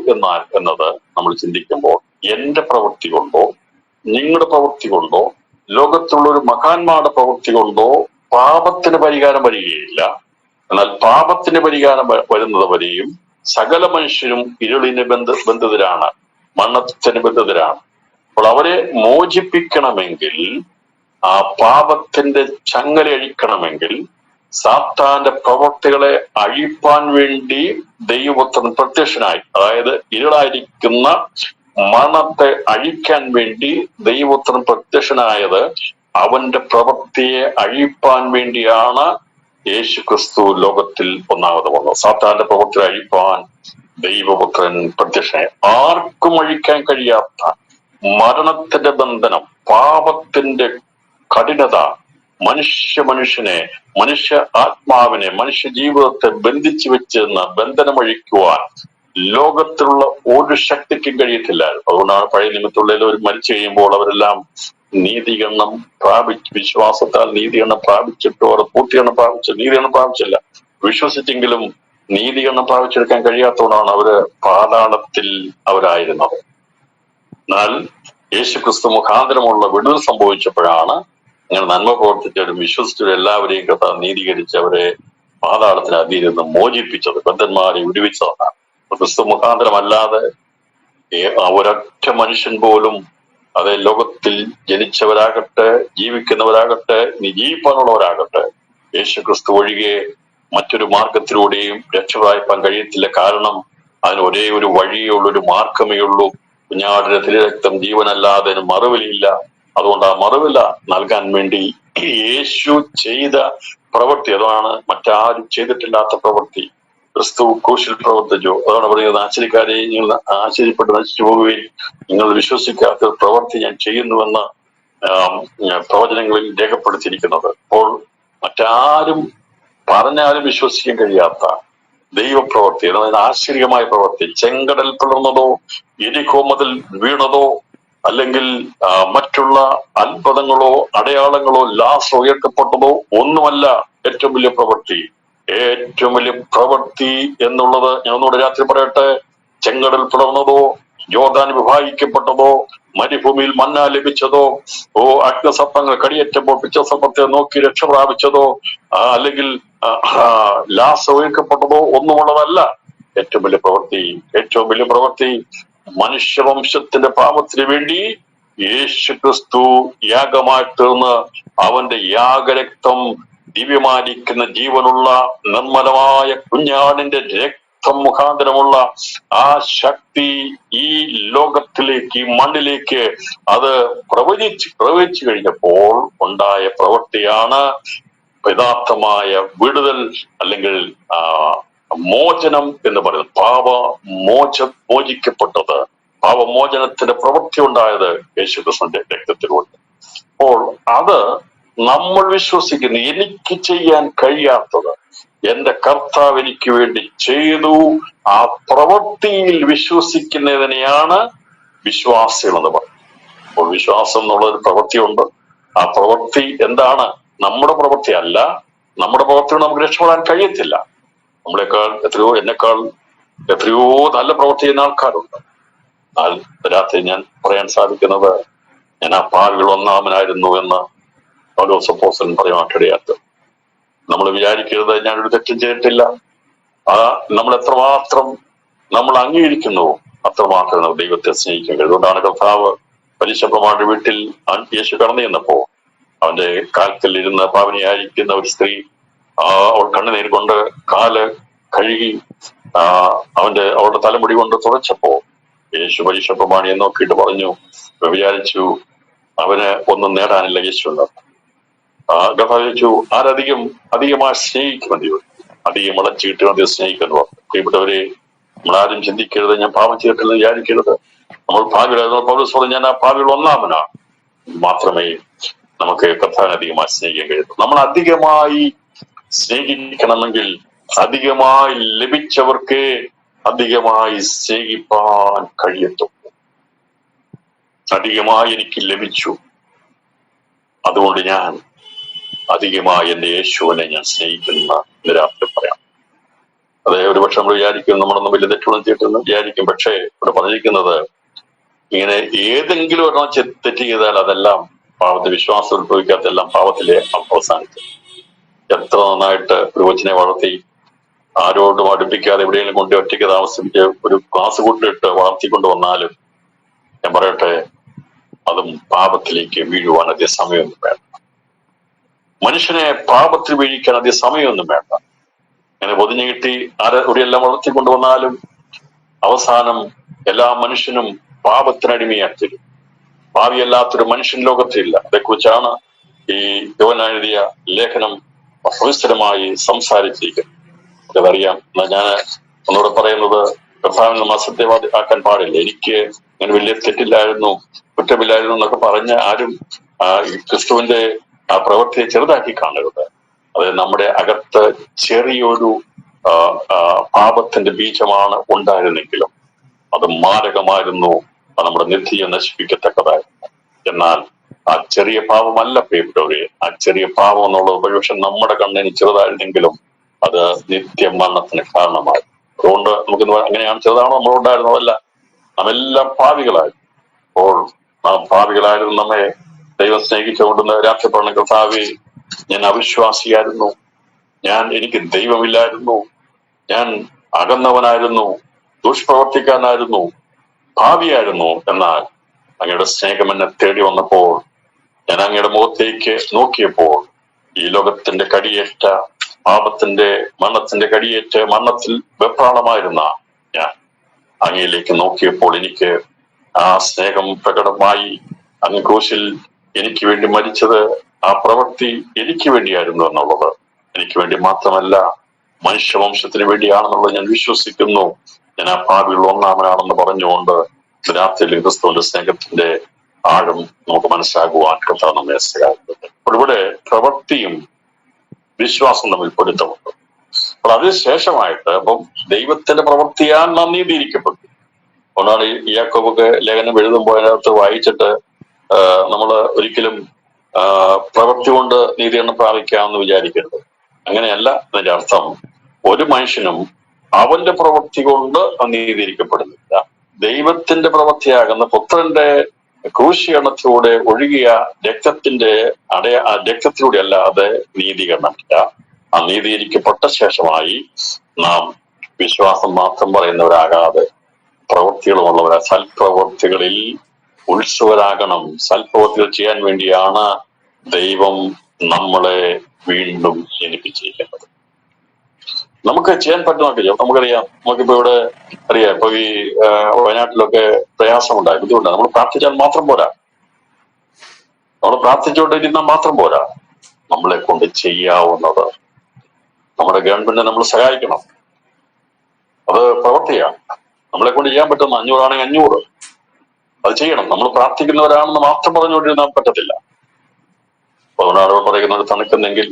എന്നത് നമ്മൾ ചിന്തിക്കുമ്പോൾ, എന്റെ പ്രവൃത്തി കൊണ്ടോ നിങ്ങളുടെ പ്രവൃത്തി കൊണ്ടോ ലോകത്തുള്ള ഒരു മഹാന്മാരുടെ പ്രവൃത്തി കൊണ്ടോ പാപത്തിന് പരിഹാരം വരികയില്ല. എന്നാൽ പാപത്തിന് പരിഹാരം വരുന്നത് വരെയും സകല മനുഷ്യരും ഇരുളിന് ബന്ധിതരാണ്. മരണത്തിന് ബന്ധിതരാണ്. അപ്പോൾ അവരെ മോചിപ്പിക്കണമെങ്കിൽ, ആ പാപത്തിന്റെ ചങ്ങല അഴിക്കണമെങ്കിൽ, സാത്താന്റെ പ്രവൃത്തികളെ അഴിപ്പാൻ വേണ്ടി ദൈവപുത്രൻ പ്രത്യക്ഷനായി. അതായത് ഇരുളായിരിക്കുന്ന മരണത്തെ അഴിക്കാൻ വേണ്ടി ദൈവപുത്രൻ പ്രത്യക്ഷനായത് അവന്റെ പ്രവൃത്തിയെ അഴിപ്പാൻ വേണ്ടിയാണ് യേശു ക്രിസ്തു ലോകത്തിൽ ഒന്നാമത് വന്നത്. സാത്താന്റെ പ്രവൃത്തി അഴിപ്പാൻ ദൈവപുത്രൻ പ്രത്യക്ഷനായി. ആർക്കും അഴിക്കാൻ കഴിയാത്ത മരണത്തിന്റെ ബന്ധനം, പാപത്തിന്റെ കഠിനത മനുഷ്യനെ, മനുഷ്യ ആത്മാവിനെ, മനുഷ്യ ജീവിതത്തെ ബന്ധിച്ചു വെച്ചെന്ന് ബന്ധനമഴിക്കുവാൻ ലോകത്തിലുള്ള ഒരു ശക്തിക്കും കഴിയത്തില്ലായിരുന്നു. അതുകൊണ്ടാണ് പഴയ നിയമത്തുള്ളിൽ ഒരു മരിച്ചു കഴിയുമ്പോൾ അവരെല്ലാം നീതീകരണം പ്രാപിച്ച്, വിശ്വാസത്താൽ നീതീകരണം പ്രാപിച്ചിട്ടോ അവർ പൂർത്തീകരണം നീതീകരണം പ്രാപിച്ചില്ല, വിശ്വസിച്ചെങ്കിലും നീതീകരണം പ്രാപിച്ചെടുക്കാൻ കഴിയാത്തതുകൊണ്ടാണ് അവര് പാതാളത്തിൽ അവരായിരുന്നത്. എന്നാൽ യേശുക്രിസ്തു മുഖാന്തരമുള്ള വിടുതൽ സംഭവിച്ചപ്പോഴാണ് അങ്ങനെ നന്മ പ്രവർത്തിച്ചവരും വിശ്വസിച്ചവരും എല്ലാവരെയും കർത്താവ് നീതീകരിച്ച് അവരെ പാതാളത്തിന് അടിയിൽ നിന്ന് മോചിപ്പിച്ചത്, ബദ്ധന്മാരെ വിടുവിച്ചതാണ്. ക്രിസ്തു മുഖാന്തരമല്ലാതെ ഒരൊറ്റ മനുഷ്യൻ പോലും, അത് ലോകത്തിൽ ജനിച്ചവരാകട്ടെ, ജീവിക്കുന്നവരാകട്ടെ, ഇനി ജീവിപ്പാനുള്ളവരാകട്ടെ, യേശു ക്രിസ്തു ഒഴികെ മറ്റൊരു മാർഗത്തിലൂടെയും രക്ഷപ്രാപിപ്പാൻ കഴിയത്തില്ല. കാരണം അതിന് ഒരേ ഒരു വഴിയേ ഉള്ളൂ, ഒരു മാർഗമേ ഉള്ളൂ. കുഞ്ഞാടിന്റെ തിരുരക്തം ജീവനല്ലാതെ മറുവിലയില്ല. അതുകൊണ്ട് ആ മറുവില നൽകാൻ വേണ്ടി യേശു ചെയ്ത പ്രവൃത്തി, അതാണ് മറ്റാരും ചെയ്തിട്ടില്ലാത്ത പ്രവൃത്തി, ക്രിസ്തു ക്രൂശിൽ പ്രവർത്തിച്ചു. അതാണ് പറയുന്നത്, ആശ്ചര്യക്കാരെ നിങ്ങൾ ആശ്ചര്യപ്പെട്ട് നശിച്ചു പോവുകയും നിങ്ങൾ വിശ്വസിക്കാത്ത പ്രവൃത്തി ഞാൻ ചെയ്യുന്നുവെന്ന് പ്രവചനങ്ങളിൽ രേഖപ്പെടുത്തിയിരിക്കുന്നത്. അപ്പോൾ മറ്റാരും പറഞ്ഞാലും വിശ്വസിക്കാൻ കഴിയാത്ത ദൈവപ്രവൃത്തി, അതായത് ആശ്ചര്യമായ പ്രവൃത്തി, ചെങ്കടൽ പിളർന്നതോ, എരിഹോ മതിൽ വീണതോ, അല്ലെങ്കിൽ മറ്റുള്ള അത്ഭുതങ്ങളോ അടയാളങ്ങളോ, ലാസർ ഉയർത്തപ്പെട്ടതോ ഒന്നുമല്ല ഏറ്റവും വലിയ പ്രവൃത്തി. ഏറ്റവും വലിയ പ്രവൃത്തി എന്നുള്ളത് ഞാൻ ഒന്നുകൂടെ രാത്രി പറയട്ടെ, ചെങ്കടൽ പിളർന്നതോ, യോർദാൻ വിഭാഗിക്കപ്പെട്ടതോ, മരുഭൂമിയിൽ മന്ന ലഭിച്ചതോ, അഗ്നിസർപ്പങ്ങൾ കടിയേറ്റപ്പോൾ പിച്ചസർപ്പത്തെ നോക്കി രക്ഷ പ്രാപിച്ചതോ, അല്ലെങ്കിൽ ലാസർ ഉയർക്കപ്പെട്ടതോ ഒന്നുമുള്ളതല്ല ഏറ്റവും വലിയ പ്രവൃത്തി. ഏറ്റവും വലിയ പ്രവൃത്തി മനുഷ്യവംശത്തിന്റെ പാപത്തിന് വേണ്ടി യേശു ക്രിസ്തു യാഗമായി തീർന്ന് അവന്റെ യാഗരക്തം, ദിവ്യമായിരിക്കുന്ന ജീവനുള്ള നിർമ്മലമായ കുഞ്ഞാടിന്റെ രക്തം മുഖാന്തരമുള്ള ആ ശക്തി ഈ ലോകത്തിലേക്ക്, ഈ മണ്ണിലേക്ക് അത് പ്രവചിച്ചു കഴിഞ്ഞപ്പോൾ ഉണ്ടായ പ്രവൃത്തിയാണ് യഥാർത്ഥമായ വിടുതൽ, അല്ലെങ്കിൽ മോചനം എന്ന് പറയുന്നത്. മോചിക്കപ്പെട്ടത്, പാപമോചനത്തിന്റെ പ്രവൃത്തി ഉണ്ടായത് യേശുക്രിസ്തുവിന്റെ രക്തത്തിലൂടെ. അപ്പോൾ അത് നമ്മൾ വിശ്വസിക്കുന്നു. എനിക്ക് ചെയ്യാൻ കഴിയാത്തത് എന്റെ കർത്താവ് എനിക്ക് വേണ്ടി ചെയ്തു. ആ പ്രവൃത്തിയിൽ വിശ്വസിക്കുന്നതിനെയാണ് വിശ്വാസികൾ എന്ന് പറയുന്നത്. അപ്പോൾ വിശ്വാസം എന്നുള്ളൊരു പ്രവൃത്തിയുണ്ട്. ആ പ്രവൃത്തി എന്താണ്? നമ്മുടെ പ്രവൃത്തി അല്ല. നമ്മുടെ പ്രവൃത്തിയോട് നമുക്ക് രക്ഷപ്പെടാൻ കഴിയത്തില്ല. നമ്മളെക്കാൾ എന്നെക്കാൾ എത്രയോ നല്ല പ്രവൃത്തി ചെയ്യുന്ന ആൾക്കാരുണ്ട്. എന്നാൽ രാത്രി ഞാൻ പറയാൻ സാധിക്കുന്നത്, ഞാൻ ആ പാവികൾ ഒന്നാമനായിരുന്നു എന്ന് പൗലോസ് അപ്പോസ്തലൻ പറയുവാനിടയാത്ത. നമ്മൾ വിചാരിക്കരുത് ഞാനൊരു തെറ്റും ചെയ്തിട്ടില്ല. നമ്മൾ എത്രമാത്രം നമ്മൾ അംഗീകരിക്കുന്നു അത്രമാത്രം ദൈവത്തെ സ്നേഹിക്കാൻ കഴിയും. അതുകൊണ്ടാണ് കർത്താവ് പരിശുദ്ധമായ വീട്ടിൽ യേശു കടന്നു ചെന്നപ്പോ അവന്റെ കാൽക്കൽ ഇരുന്ന് പാവനിയായിരിക്കുന്ന ഒരു സ്ത്രീ അവൾ കണ്ണുനീർ കൊണ്ട് കാല് കഴുകി അവളുടെ തലമുടി കൊണ്ട് തുടച്ചപ്പോ യേശു പരിശുദ്ധമാണിയെ നോക്കിയിട്ട് പറഞ്ഞു, വിചാരിച്ചു അവന് ഒന്നും നേടാനില്ല യേശു. കർത്താവ് ചോദിച്ചു, അധികമായി സ്നേഹിക്കുമെന്ന് ചോദിച്ചു. അധികം വളച്ചിട്ട് മതി സ്നേഹിക്കുന്നു പറഞ്ഞു. പ്രിയപ്പെട്ടവരെ, നമ്മളാരും ചിന്തിക്കരുത് ഞാൻ പാപം ചെയ്തിട്ടില്ലെന്ന് വിചാരിക്കരുത്. നമ്മൾ ഭാവിയിലായിരുന്നു. പൗലോസ് പറഞ്ഞു, ഞാൻ ആ ഭാവിയിൽ ഒന്നാമനാണ്. മാത്രമേ നമുക്ക് കർത്താവിനെ അധികമായി സ്നേഹിക്കാൻ കഴിയൂ. നമ്മൾ അധികമായി സ്നേഹിക്കണമെങ്കിൽ അധികമായി ലഭിച്ചവർക്ക് അധികമായി സ്നേഹിപ്പാൻ കഴിയത്തുള്ളൂ. അധികമായി എനിക്ക് ലഭിച്ചു, അതുകൊണ്ട് ഞാൻ അധികമായി എന്റെ യേശുവിനെ ഞാൻ സ്നേഹിക്കുന്ന രാത്രി പറയാം. അതെ, ഒരുപക്ഷെ നമ്മൾ വിചാരിക്കും നമ്മളൊന്നും വലിയ തെറ്റുകളും ചെയ്തിട്ടെന്ന് വിചാരിക്കും. പക്ഷേ ഇവിടെ പറഞ്ഞിരിക്കുന്നത്, ഇങ്ങനെ ഏതെങ്കിലും ഒരെണ്ണം തെറ്റ് ചെയ്താൽ അതെല്ലാം പാവത്തെ വിശ്വാസം ഉത്ഭവിക്കാത്തെല്ലാം പാവത്തിലെ അവസാനിച്ചു. എത്ര നന്നായിട്ട് ഒരു കൊച്ചിനെ വളർത്തി ആരോടും അടുപ്പിക്കാതെ എവിടെയെങ്കിലും കൊണ്ട് ഒറ്റയ്ക്ക് താമസിപ്പിച്ച് ഒരു ക്ലാസ് കൊണ്ടിട്ട് വളർത്തിക്കൊണ്ട് വന്നാലും ഞാൻ പറയട്ടെ, അതും പാപത്തിലേക്ക് വീഴുവാൻ അധികം സമയമൊന്നും വേണ്ട. മനുഷ്യനെ പാപത്തിൽ വീഴിക്കാൻ അധികം സമയമൊന്നും വേണ്ട. അങ്ങനെ പൊതിഞ്ഞു കിട്ടി എല്ലാം വളർത്തിക്കൊണ്ടുവന്നാലും അവസാനം എല്ലാ മനുഷ്യനും പാപത്തിനടിമയാക്കി. ഭാവിയല്ലാത്തൊരു മനുഷ്യൻ ലോകത്തില്ല. അതേക്കുറിച്ചാണ് ഈ യോഹന്നാൻ എഴുതിയ ലേഖനം സവിസ്തരമായി സംസാരിച്ചിരിക്കുന്നത്. നമുക്കതറിയാം. ഞാൻ ഒന്നുകൂടെ പറയുന്നത്, കർത്താവിനെ നമ്മൾ അസത്യവാദി ആക്കാൻ പാടില്ല. എനിക്ക് അങ്ങനെ വലിയ തെറ്റില്ലായിരുന്നു, കുറ്റമില്ലായിരുന്നു എന്നൊക്കെ പറഞ്ഞ ആരും ക്രിസ്തുവിന്റെ ആ പ്രവൃത്തിയെ ചെറുതാക്കി കാണരുത്. അത് നമ്മുടെ അകത്ത് ചെറിയൊരു പാപത്തിന്റെ ബീജമാണ് ഉണ്ടായിരുന്നെങ്കിലും അത് മാരകമായിരുന്നു. അത് നമ്മുടെ നിധിയെ നശിപ്പിക്കത്തക്കതായിരുന്നു. എന്നാൽ ആ ചെറിയ പാപമല്ല പ്രിയപ്പെട്ടവരെ. ആ ചെറിയ പാപം എന്നുള്ളത് ഒരുപക്ഷെ നമ്മുടെ കണ്ണിന് ചെറുതായിരുന്നെങ്കിലും അത് നിത്യമരണത്തിന് കാരണമായി. അതുകൊണ്ട് നമുക്ക് അങ്ങനെയാണ്, ചെറുതാണോ നമ്മളുണ്ടായിരുന്നതല്ല, നമ്മെല്ലാം പാപികളായിരുന്നു. അപ്പോൾ നാം പാപികളായിരുന്നു. നമ്മെ ദൈവം സ്നേഹിച്ചുകൊണ്ടുന്ന രാഷ്ട്രപരണ കർത്താവേ, ഞാൻ അവിശ്വാസിയായിരുന്നു, എനിക്ക് ദൈവമില്ലായിരുന്നു, ഞാൻ അകന്നവനായിരുന്നു, ദുഷ്പ്രവർത്തിക്കാനായിരുന്നു, ഭാവിയായിരുന്നു. എന്നാൽ അങ്ങയുടെ സ്നേഹം എന്നെ തേടി വന്നപ്പോൾ, ഞാൻ അങ്ങയുടെ മുഖത്തേക്ക് നോക്കിയപ്പോൾ, ഈ ലോകത്തിന്റെ കടിയേറ്റ പാപത്തിന്റെ മരണത്തിന്റെ കടിയേറ്റ് മരണത്തിൽ വെപ്രാളമായിരുന്ന ഞാൻ അങ്ങയിലേക്ക് നോക്കിയപ്പോൾ എനിക്ക് ആ സ്നേഹം പ്രകടമായി. അങ്ങ് ക്രൂശിൽ എനിക്ക് വേണ്ടി മരിച്ചത് ആ പ്രവൃത്തി എനിക്ക് വേണ്ടിയായിരുന്നു എന്നുള്ളത്, എനിക്ക് വേണ്ടി മാത്രമല്ല മനുഷ്യവംശത്തിന് വേണ്ടിയാണെന്നുള്ളത് ഞാൻ വിശ്വസിക്കുന്നു. ഞാൻ ആ പാപികൾ ഒന്നാമനാണെന്ന് പറഞ്ഞുകൊണ്ട് രാത്രിയിൽ ക്രിസ്തുവിന്റെ സ്നേഹത്തിന്റെ ആഴം നമുക്ക് മനസ്സിലാകുവാൻ കർത്താവ് നമ്മെ സഹായിക്കുന്നത്. അപ്പോൾ ഇവിടെ പ്രവൃത്തിയും വിശ്വാസം തമ്മിൽ പൊരുത്തമുണ്ട്. അപ്പോൾ അതിനുശേഷമായിട്ട് അപ്പം ദൈവത്തിന്റെ പ്രവൃത്തിയാൽ നാം നീതിയിരിക്കപ്പെട്ടു. അതുകൊണ്ടാണ് ഈ യാക്കോബൊക്കെ ലേഖനം എഴുതുമ്പോൾ അതിനകത്ത് വായിച്ചിട്ട് നമ്മൾ ഒരിക്കലും പ്രവൃത്തി കൊണ്ട് നീതീകരണം പ്രാപിക്കാമെന്ന് വിചാരിക്കരുത്. അങ്ങനെയല്ല അതിന്റെ അർത്ഥം. ഒരു മനുഷ്യനും അവന്റെ പ്രവൃത്തി കൊണ്ട് നീതീകരിക്കപ്പെടുന്നില്ല. ദൈവത്തിന്റെ പ്രവൃത്തിയാകുന്ന പുത്രന്റെ ക്രൂശീകരണത്തിലൂടെ ഒഴുകിയ രക്തത്തിലൂടെ അല്ലാതെ നീതീകരണമില്ല. ആ നീതീകരിക്കപ്പെട്ട ശേഷമായി നാം വിശ്വാസം മാത്രം പറയുന്നവരാകാതെ പ്രവൃത്തികളുമുള്ളവരാ, സൽപ്രവൃത്തികളിൽ ഉത്സുകരാകണം. സൽപ്രവൃത്തികൾ ചെയ്യാൻ വേണ്ടിയാണ് ദൈവം നമ്മളെ വീണ്ടും ജനിപ്പിച്ചിരിക്കുന്നത്. നമുക്ക് ചെയ്യാൻ പറ്റുന്നൊക്കെ നമുക്കറിയാം. നമുക്കിപ്പോ ഇവിടെ അറിയാം, ഇപ്പൊ ഈ വയനാട്ടിലൊക്കെ പ്രയാസമുണ്ടായി, ബുദ്ധിമുട്ടാണ്. നമ്മൾ പ്രാർത്ഥിച്ചാൽ മാത്രം പോരാ, നമ്മൾ പ്രാർത്ഥിച്ചുകൊണ്ടിരുന്നാൽ മാത്രം പോരാ. നമ്മളെ കൊണ്ട് ചെയ്യാവുന്നത്, നമ്മുടെ ഗവൺമെന്റിനെ നമ്മൾ സഹായിക്കണം. അത് പ്രവൃത്തിയാണ്. നമ്മളെ കൊണ്ട് ചെയ്യാൻ പറ്റുന്ന 500 ആണെങ്കിൽ 500 അത് ചെയ്യണം. നമ്മൾ പ്രാർത്ഥിക്കുന്നവരാണെന്ന് മാത്രം പറഞ്ഞുകൊണ്ടിരുന്നാൽ പറ്റത്തില്ല. അതുകൊണ്ടാണ് പറയുന്നത്, തണുക്കുന്നെങ്കിൽ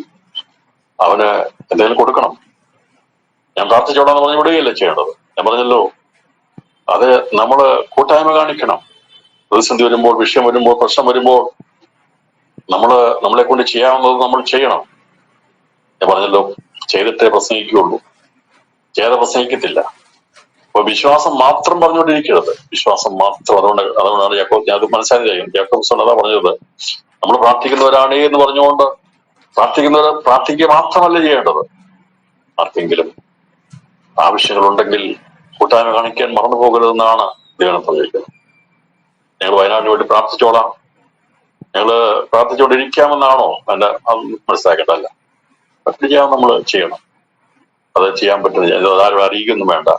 അവന് എന്തെങ്കിലും കൊടുക്കണം. ഞാൻ പ്രാർത്ഥിച്ചോളാന്ന് പറഞ്ഞു വിടുകയല്ലേ ചെയ്യേണ്ടത്. ഞാൻ പറഞ്ഞല്ലോ, അത് നമ്മള് കൂട്ടായ്മ കാണിക്കണം. പ്രതിസന്ധി വരുമ്പോൾ, വിഷയം വരുമ്പോൾ, പ്രശ്നം വരുമ്പോൾ നമ്മളെ കൊണ്ട് ചെയ്യാവുന്നത് നമ്മൾ ചെയ്യണം. ഞാൻ പറഞ്ഞല്ലോ, ചെയ്തിട്ടേ പ്രസംഗിക്കുകയുള്ളൂ, ചെയ്താൽ പ്രസംഗിക്കത്തില്ല. അപ്പൊ വിശ്വാസം മാത്രം പറഞ്ഞുകൊണ്ടിരിക്കരുത്. വിശ്വാസം മാത്രം. അതുകൊണ്ടാണ് ഞാൻ അത് മനസ്സിലാക്കി യാക്കോബ് അതാ പറഞ്ഞത്, നമ്മൾ പ്രാർത്ഥിക്കുന്നവരാണേ എന്ന് പറഞ്ഞുകൊണ്ട് പ്രാർത്ഥിക്കുക മാത്രമല്ല ചെയ്യേണ്ടത്. ആർക്കെങ്കിലും ആവശ്യങ്ങളുണ്ടെങ്കിൽ കൂട്ടായ്മ കാണിക്കാൻ മറന്നു പോകരുതെന്നാണ് ദൈവം പറഞ്ഞിരിക്കുന്നത്. ഞങ്ങൾ വയനാടിന് വേണ്ടി പ്രാർത്ഥിച്ചോളാം, ഞങ്ങള് പ്രാർത്ഥിച്ചുകൊണ്ടിരിക്കാമെന്നാണോ എന്റെ മനസ്സിലാക്കേണ്ടതല്ല. ചെയ്യാൻ നമ്മൾ ചെയ്യണം. അത് ചെയ്യാൻ പറ്റുന്നത് ആരും അറിയിക്കൊന്നും വേണ്ട.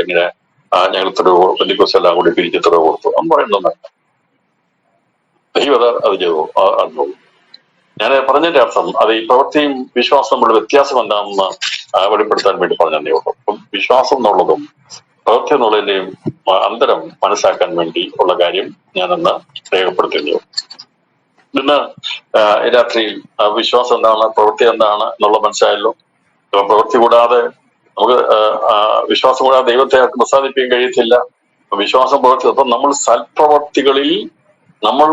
ഇങ്ങനെ ഞങ്ങൾ ഇത്ര എല്ലാം കൂടി പിരിച്ച് ഇത്ര കൊടുത്തു അന്ന് പറയുന്നതും വേണ്ട. ദൈവം അത് ചെയ്തു. ഞാൻ പറഞ്ഞതിന്റെ അർത്ഥം, അത് ഈ പ്രവൃത്തിയും വിശ്വാസം തമ്മിലുള്ള വ്യത്യാസം എന്താണെന്ന് വെളിപ്പെടുത്താൻ വേണ്ടി പറഞ്ഞതേ ഉള്ളൂ. അപ്പം വിശ്വാസം എന്നുള്ളതും പ്രവൃത്തി എന്നുള്ളതിന്റെയും അന്തരം മനസ്സിലാക്കാൻ വേണ്ടി ഉള്ള കാര്യം ഞാനന്ന് രേഖപ്പെടുത്തുന്നു. ഇന്ന് രാത്രിയിൽ വിശ്വാസം എന്താണ്, പ്രവൃത്തി എന്താണ് എന്നുള്ള മനസ്സിലായല്ലോ. പ്രവൃത്തി കൂടാതെ നമുക്ക് വിശ്വാസം കൂടാതെ ദൈവത്തെ പ്രസാദിപ്പിക്കാൻ കഴിയത്തില്ല. വിശ്വാസം പ്രവൃത്തി. അപ്പം നമ്മൾ സൽപ്രവർത്തികളിൽ നമ്മൾ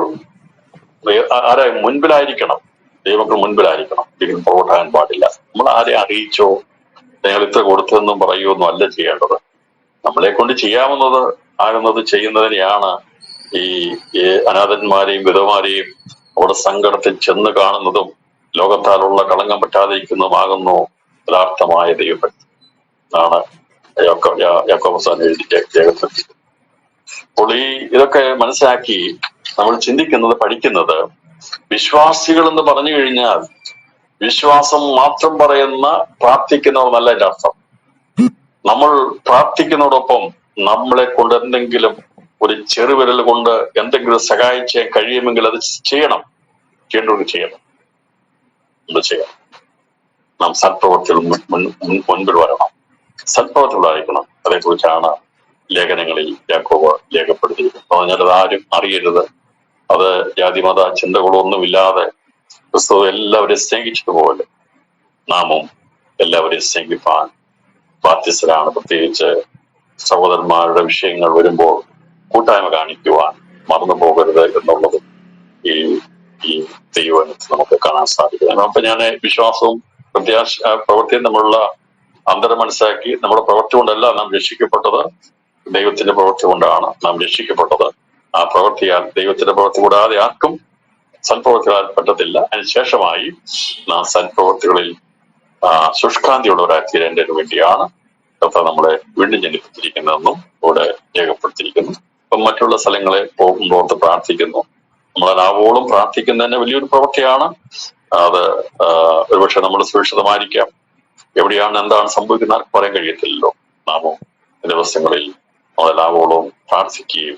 ആരെ മുൻപിലായിരിക്കണം, ദൈവത്തിന് മുൻപിലായിരിക്കണം. ഒരിക്കലും പുറകോട്ടാകാൻ പാടില്ല. നമ്മൾ ആരെ അറിയിച്ചോ ഞങ്ങൾ ഇത്ര കൊടുത്തതെന്നും പറയുമൊന്നും അല്ല ചെയ്യേണ്ടത്. നമ്മളെ കൊണ്ട് ചെയ്യാവുന്നത് ആകുന്നത് ചെയ്യുന്നതിനെയാണ് ഈ അനാഥന്മാരെയും വിധവമാരെയും അവിടെ സങ്കടത്തിൽ ചെന്ന് കാണുന്നതും ലോകത്താലുള്ള കളങ്കം പറ്റാതിരിക്കുന്നതുമാകുന്നു യഥാർത്ഥമായ ദൈവഭക്തി എന്നാണ് യാക്കോബ് എഴുതിയ ലേഖനത്തിൽ. അപ്പോൾ ഇതൊക്കെ മനസ്സിലാക്കി നമ്മൾ ചിന്തിക്കുന്നത്, പഠിക്കുന്നത്, വിശ്വാസികൾ എന്ന് പറഞ്ഞു കഴിഞ്ഞാൽ വിശ്വാസം മാത്രം പറയുന്ന പ്രാർത്ഥിക്കുന്നവർ എൻ്റെ അർത്ഥം. നമ്മൾ പ്രാർത്ഥിക്കുന്നതോടൊപ്പം നമ്മളെ കൊണ്ട് എന്തെങ്കിലും ഒരു ചെറുവിരൽ കൊണ്ട് എന്തെങ്കിലും സഹായിച്ച് കഴിയുമെങ്കിൽ അത് ചെയ്യണം. ചെയ്യണം. എന്ത് ചെയ്യണം? നാം സൽപ്രവർത്തികൾ മുൻപിൽ വരണം, സൽപ്രവർത്തികളായിരിക്കണം. അതേക്കുറിച്ചാണ് ലേഖനങ്ങളിൽ യാക്കോബ് രേഖപ്പെടുത്തിയിരിക്കുന്നത്. പറഞ്ഞാൽ അത് ആരും അറിയരുത്, അത് ജാതിമത ചിന്തകളൊന്നുമില്ലാതെ ക്രിസ്തു എല്ലാവരെയും സ്നേഹിച്ചതുപോലെ നാമും എല്ലാവരെയും സ്നേഹിപ്പാൻ ബാധ്യസ്ഥരാണ്. പ്രത്യേകിച്ച് സഹോദരന്മാരുടെ വിഷയങ്ങൾ വരുമ്പോൾ കൂട്ടായ്മ കാണിക്കുവാൻ മറന്നു പോകരുത് എന്നുള്ളത് ഈ ദൈവത്തിൽ നമുക്ക് കാണാൻ സാധിക്കും. അപ്പൊ ഞാൻ വിശ്വാസവും പ്രവൃത്തിയും തമ്മിലുള്ള അന്തരം മനസ്സിലാക്കി, നമ്മുടെ പ്രവൃത്തി കൊണ്ടല്ല നാം രക്ഷിക്കപ്പെട്ടത്, ദൈവത്തിന്റെ പ്രവൃത്തി കൊണ്ടാണ് നാം രക്ഷിക്കപ്പെട്ടത്. ആ പ്രവൃത്തിയാൽ, ദൈവത്തിന്റെ പ്രവൃത്തി കൂടാതെ ആർക്കും സൽപ്രവൃത്തികളാൽ പറ്റത്തില്ല. അതിനുശേഷമായി നാം സൽപ്രവൃത്തികളിൽ ശുഷ്കാന്തിയുള്ളവരായി തീരേണ്ടതിനു വേണ്ടിയാണ് കർത്താവ് നമ്മളെ വീണ്ടും ജനിപ്പിച്ചിരിക്കുന്നതെന്നും ഇവിടെ രേഖപ്പെടുത്തിയിരിക്കുന്നു. ഇപ്പം മറ്റുള്ള സ്ഥലങ്ങളെ പോകുന്നോർത്ത് പ്രാർത്ഥിക്കുന്നു. നമ്മളാവോളം പ്രാർത്ഥിക്കുന്നതന്നെ വലിയൊരു പ്രവൃത്തിയാണ്. അത് ഒരുപക്ഷെ നമ്മൾ സുരക്ഷിതമായിരിക്കാം. എവിടെയാണ് എന്താണ് സംഭവിക്കുന്നത് പറയാൻ കഴിയത്തില്ലല്ലോ. നാമോ ദിവസങ്ങളിൽ നമ്മളെല്ലാവോളം പ്രാർത്ഥിക്കുകയും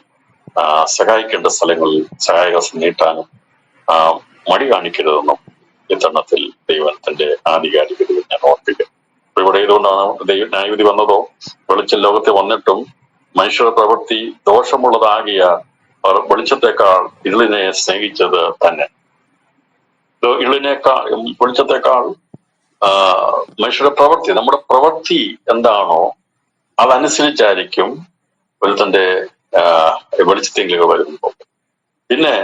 സഹായിക്കേണ്ട സ്ഥലങ്ങളിൽ സഹായഹസ്തം നീട്ടാനും മടി കാണിക്കരുതെന്നും ഇത്തരണത്തിൽ ദൈവത്തിന്റെ ആധികാരികത ഞാൻ ഓർപ്പിക്കുന്നു. ഇവിടെ ഇതുകൊണ്ടാണ് ന്യായവിധി വന്നതോ വെളിച്ചം ലോകത്തെ വന്നിട്ടും മനുഷ്യരുടെ പ്രവൃത്തി ദോഷമുള്ളതാകിയ വെളിച്ചത്തെക്കാൾ ഇരുളിനെ സ്നേഹിച്ചത് തന്നെ. വെളിച്ചത്തെക്കാൾ മനുഷ്യരുടെ പ്രവൃത്തി, നമ്മുടെ പ്രവൃത്തി എന്താണോ അതനുസരിച്ചായിരിക്കും വെളിച്ചത്തിന്റെ വെളിച്ചത്തിലേക്ക് വരുമ്പോൾ. പിന്നെ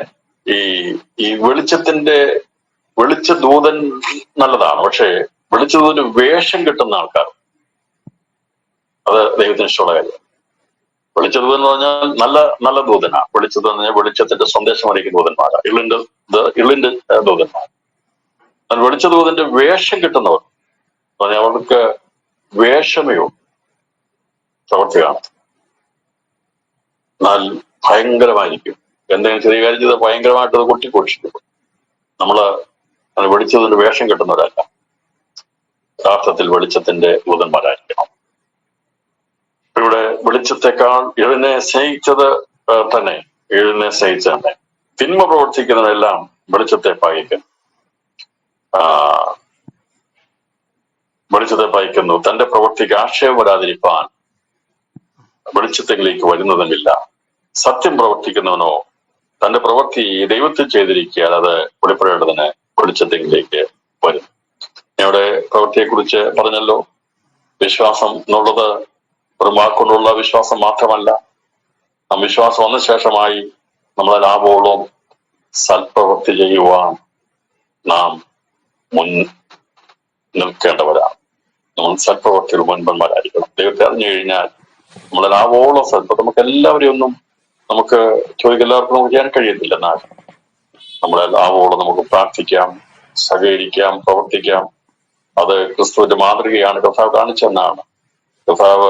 ഈ വെളിച്ചദൂതൻ നല്ലതാണ്, പക്ഷെ വെളിച്ചദൂതന് വേഷം കിട്ടുന്ന ആൾക്കാർ, അത് ദൈവത്തിന് ഇഷ്ടമുള്ള കാര്യം. വെളിച്ചദൂതൻ എന്ന് പറഞ്ഞാൽ നല്ല ദൂതനാണ്. വെളിച്ചദൂതൻ എന്ന് പറഞ്ഞാൽ വെളിച്ചത്തിന്റെ സന്ദേശം അറിയിക്കുന്ന ദൂതന്മാരാണ്, ഇരുളിന്റെ ദൂതന്മാർ. വെളിച്ചദൂതന്റെ വേഷം കിട്ടുന്നവർ പറഞ്ഞാൽ അവർക്ക് വേഷമയോ പ്രവൃത്തി കാണും. എന്നാൽ ഭയങ്കരമായിരിക്കും. എന്തെങ്കിലും ചെറിയ കാര്യം ചെയ്ത് ഭയങ്കരമായിട്ട് അത് കൊട്ടിക്കൊഴിച്ചിരിക്കും. നമ്മള് വെളിച്ചത്തിന്റെ വേഷം കിട്ടുന്നവരല്ല, യഥാർത്ഥത്തിൽ വെളിച്ചത്തിന്റെ ദൂതന്മാരായിരിക്കണം. ഇവിടെ വെളിച്ചത്തെക്കാൾ ഇരുളിനെ സ്നേഹിച്ചത് തന്നെ. തിന്മ പ്രവർത്തിക്കുന്നതെല്ലാം വെളിച്ചത്തെ പകയ്ക്കുന്നു. തന്റെ പ്രവൃത്തിക്ക് ആക്ഷേപം വരാതിരിപ്പാൻ വെളിച്ചത്തിലേക്ക് വരുന്നതുമില്ല. സത്യം പ്രവർത്തിക്കുന്നവനോ തന്റെ പ്രവൃത്തി ദൈവത്തിൽ ചെയ്തിരിക്കാൻ അത് വെളിപ്പെടേണ്ടതിന് വെളിച്ചത്തിലേക്ക് വരും. ഇവിടെ പ്രവൃത്തിയെക്കുറിച്ച് പറഞ്ഞല്ലോ. വിശ്വാസം എന്നുള്ളത് ഒരു വാക്കുകൊണ്ടുള്ള വിശ്വാസം മാത്രമല്ല. നാം വിശ്വാസം വന്ന ശേഷമായി നമ്മളെ ലാഭോളം സൽപ്രവൃത്തി ചെയ്യുവാൻ നാം മുൻ നിൽക്കേണ്ടവരാണ്. നമ്മൾ സൽപ്രവൃത്തികൾ മുൻപന്മാരായിരിക്കണം. ദൈവത്തെ അറിഞ്ഞു കഴിഞ്ഞാൽ നമ്മളെ ലാഭോളം നമുക്ക് എല്ലാവരെയും ഒന്നും നമുക്ക് എല്ലാവർക്കും നമുക്ക് ചെയ്യാൻ കഴിയത്തില്ല. എന്നാൽ നമ്മളെ ലാഭോളം നമുക്ക് പ്രാർത്ഥിക്കാം, സഹകരിക്കാം, പ്രവർത്തിക്കാം. അത് ക്രിസ്തുവിന്റെ മാതൃകയാണ് കർത്താവ് കാണിച്ചെന്നാണ്. കർത്താവ്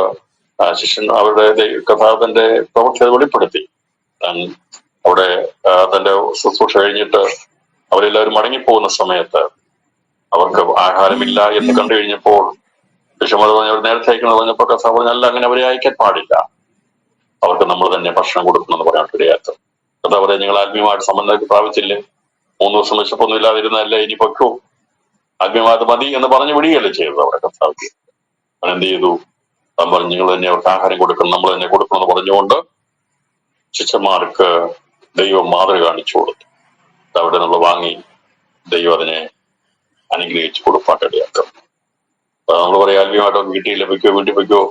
കർത്താവിന്റെ പ്രവൃത്തി അത് വെളിപ്പെടുത്തി. അവിടെ തന്റെ ശുശ്രൂഷ കഴിഞ്ഞിട്ട് അവരെല്ലാവരും മടങ്ങിപ്പോകുന്ന സമയത്ത് അവർക്ക് ആഹാരമില്ല എന്ന് കണ്ടു കഴിഞ്ഞപ്പോൾ ശിഷ്യന്മാർ അവർ നേരത്തെ അയക്കുന്നത് പറഞ്ഞപ്പോൾ കർത്താവ് പറഞ്ഞല്ല, അങ്ങനെ അവരെ അയക്കാൻ പാടില്ല, അവർക്ക് നമ്മൾ തന്നെ ഭക്ഷണം കൊടുക്കണമെന്ന് പറയാൻ ഇടയാത്ത. കർത്താവ് പറയാൻ നിങ്ങൾ ആത്മീയമായിട്ട് സമന്വയം പ്രാപിച്ചില്ലേ, 3 ദിവസം വിശപ്പൊന്നും ഇല്ലാതിരുന്നല്ലേ, ഇനി പൊക്കോ, ആത്മീയമായിട്ട് മതി എന്ന് പറഞ്ഞ് വിടുകയല്ലേ ചെയ്തത്. അവിടെ കർത്താവ് അവൻ എന്ത് ചെയ്തു? താൻ പറഞ്ഞു നിങ്ങൾ തന്നെ അവർക്ക് ആഹാരം കൊടുക്കണം, നമ്മൾ തന്നെ കൊടുക്കണം എന്ന് പറഞ്ഞുകൊണ്ട് ശിഷ്യന്മാർക്ക് ദൈവം മാതൃക കാണിച്ചു കൊടുത്തു. അവിടെ നമ്മൾ വാങ്ങി ദൈവം അതിനെ അനുഗ്രഹിച്ചു കൊടുപ്പാട്ടിടയാക്കും. നമ്മൾ പറയാം ആത്മീയമായിട്ടൊക്കെ കിട്ടിയില്ല, പൊയ്ക്കോ, വീട്ടിൽ പൊയ്ക്കോ,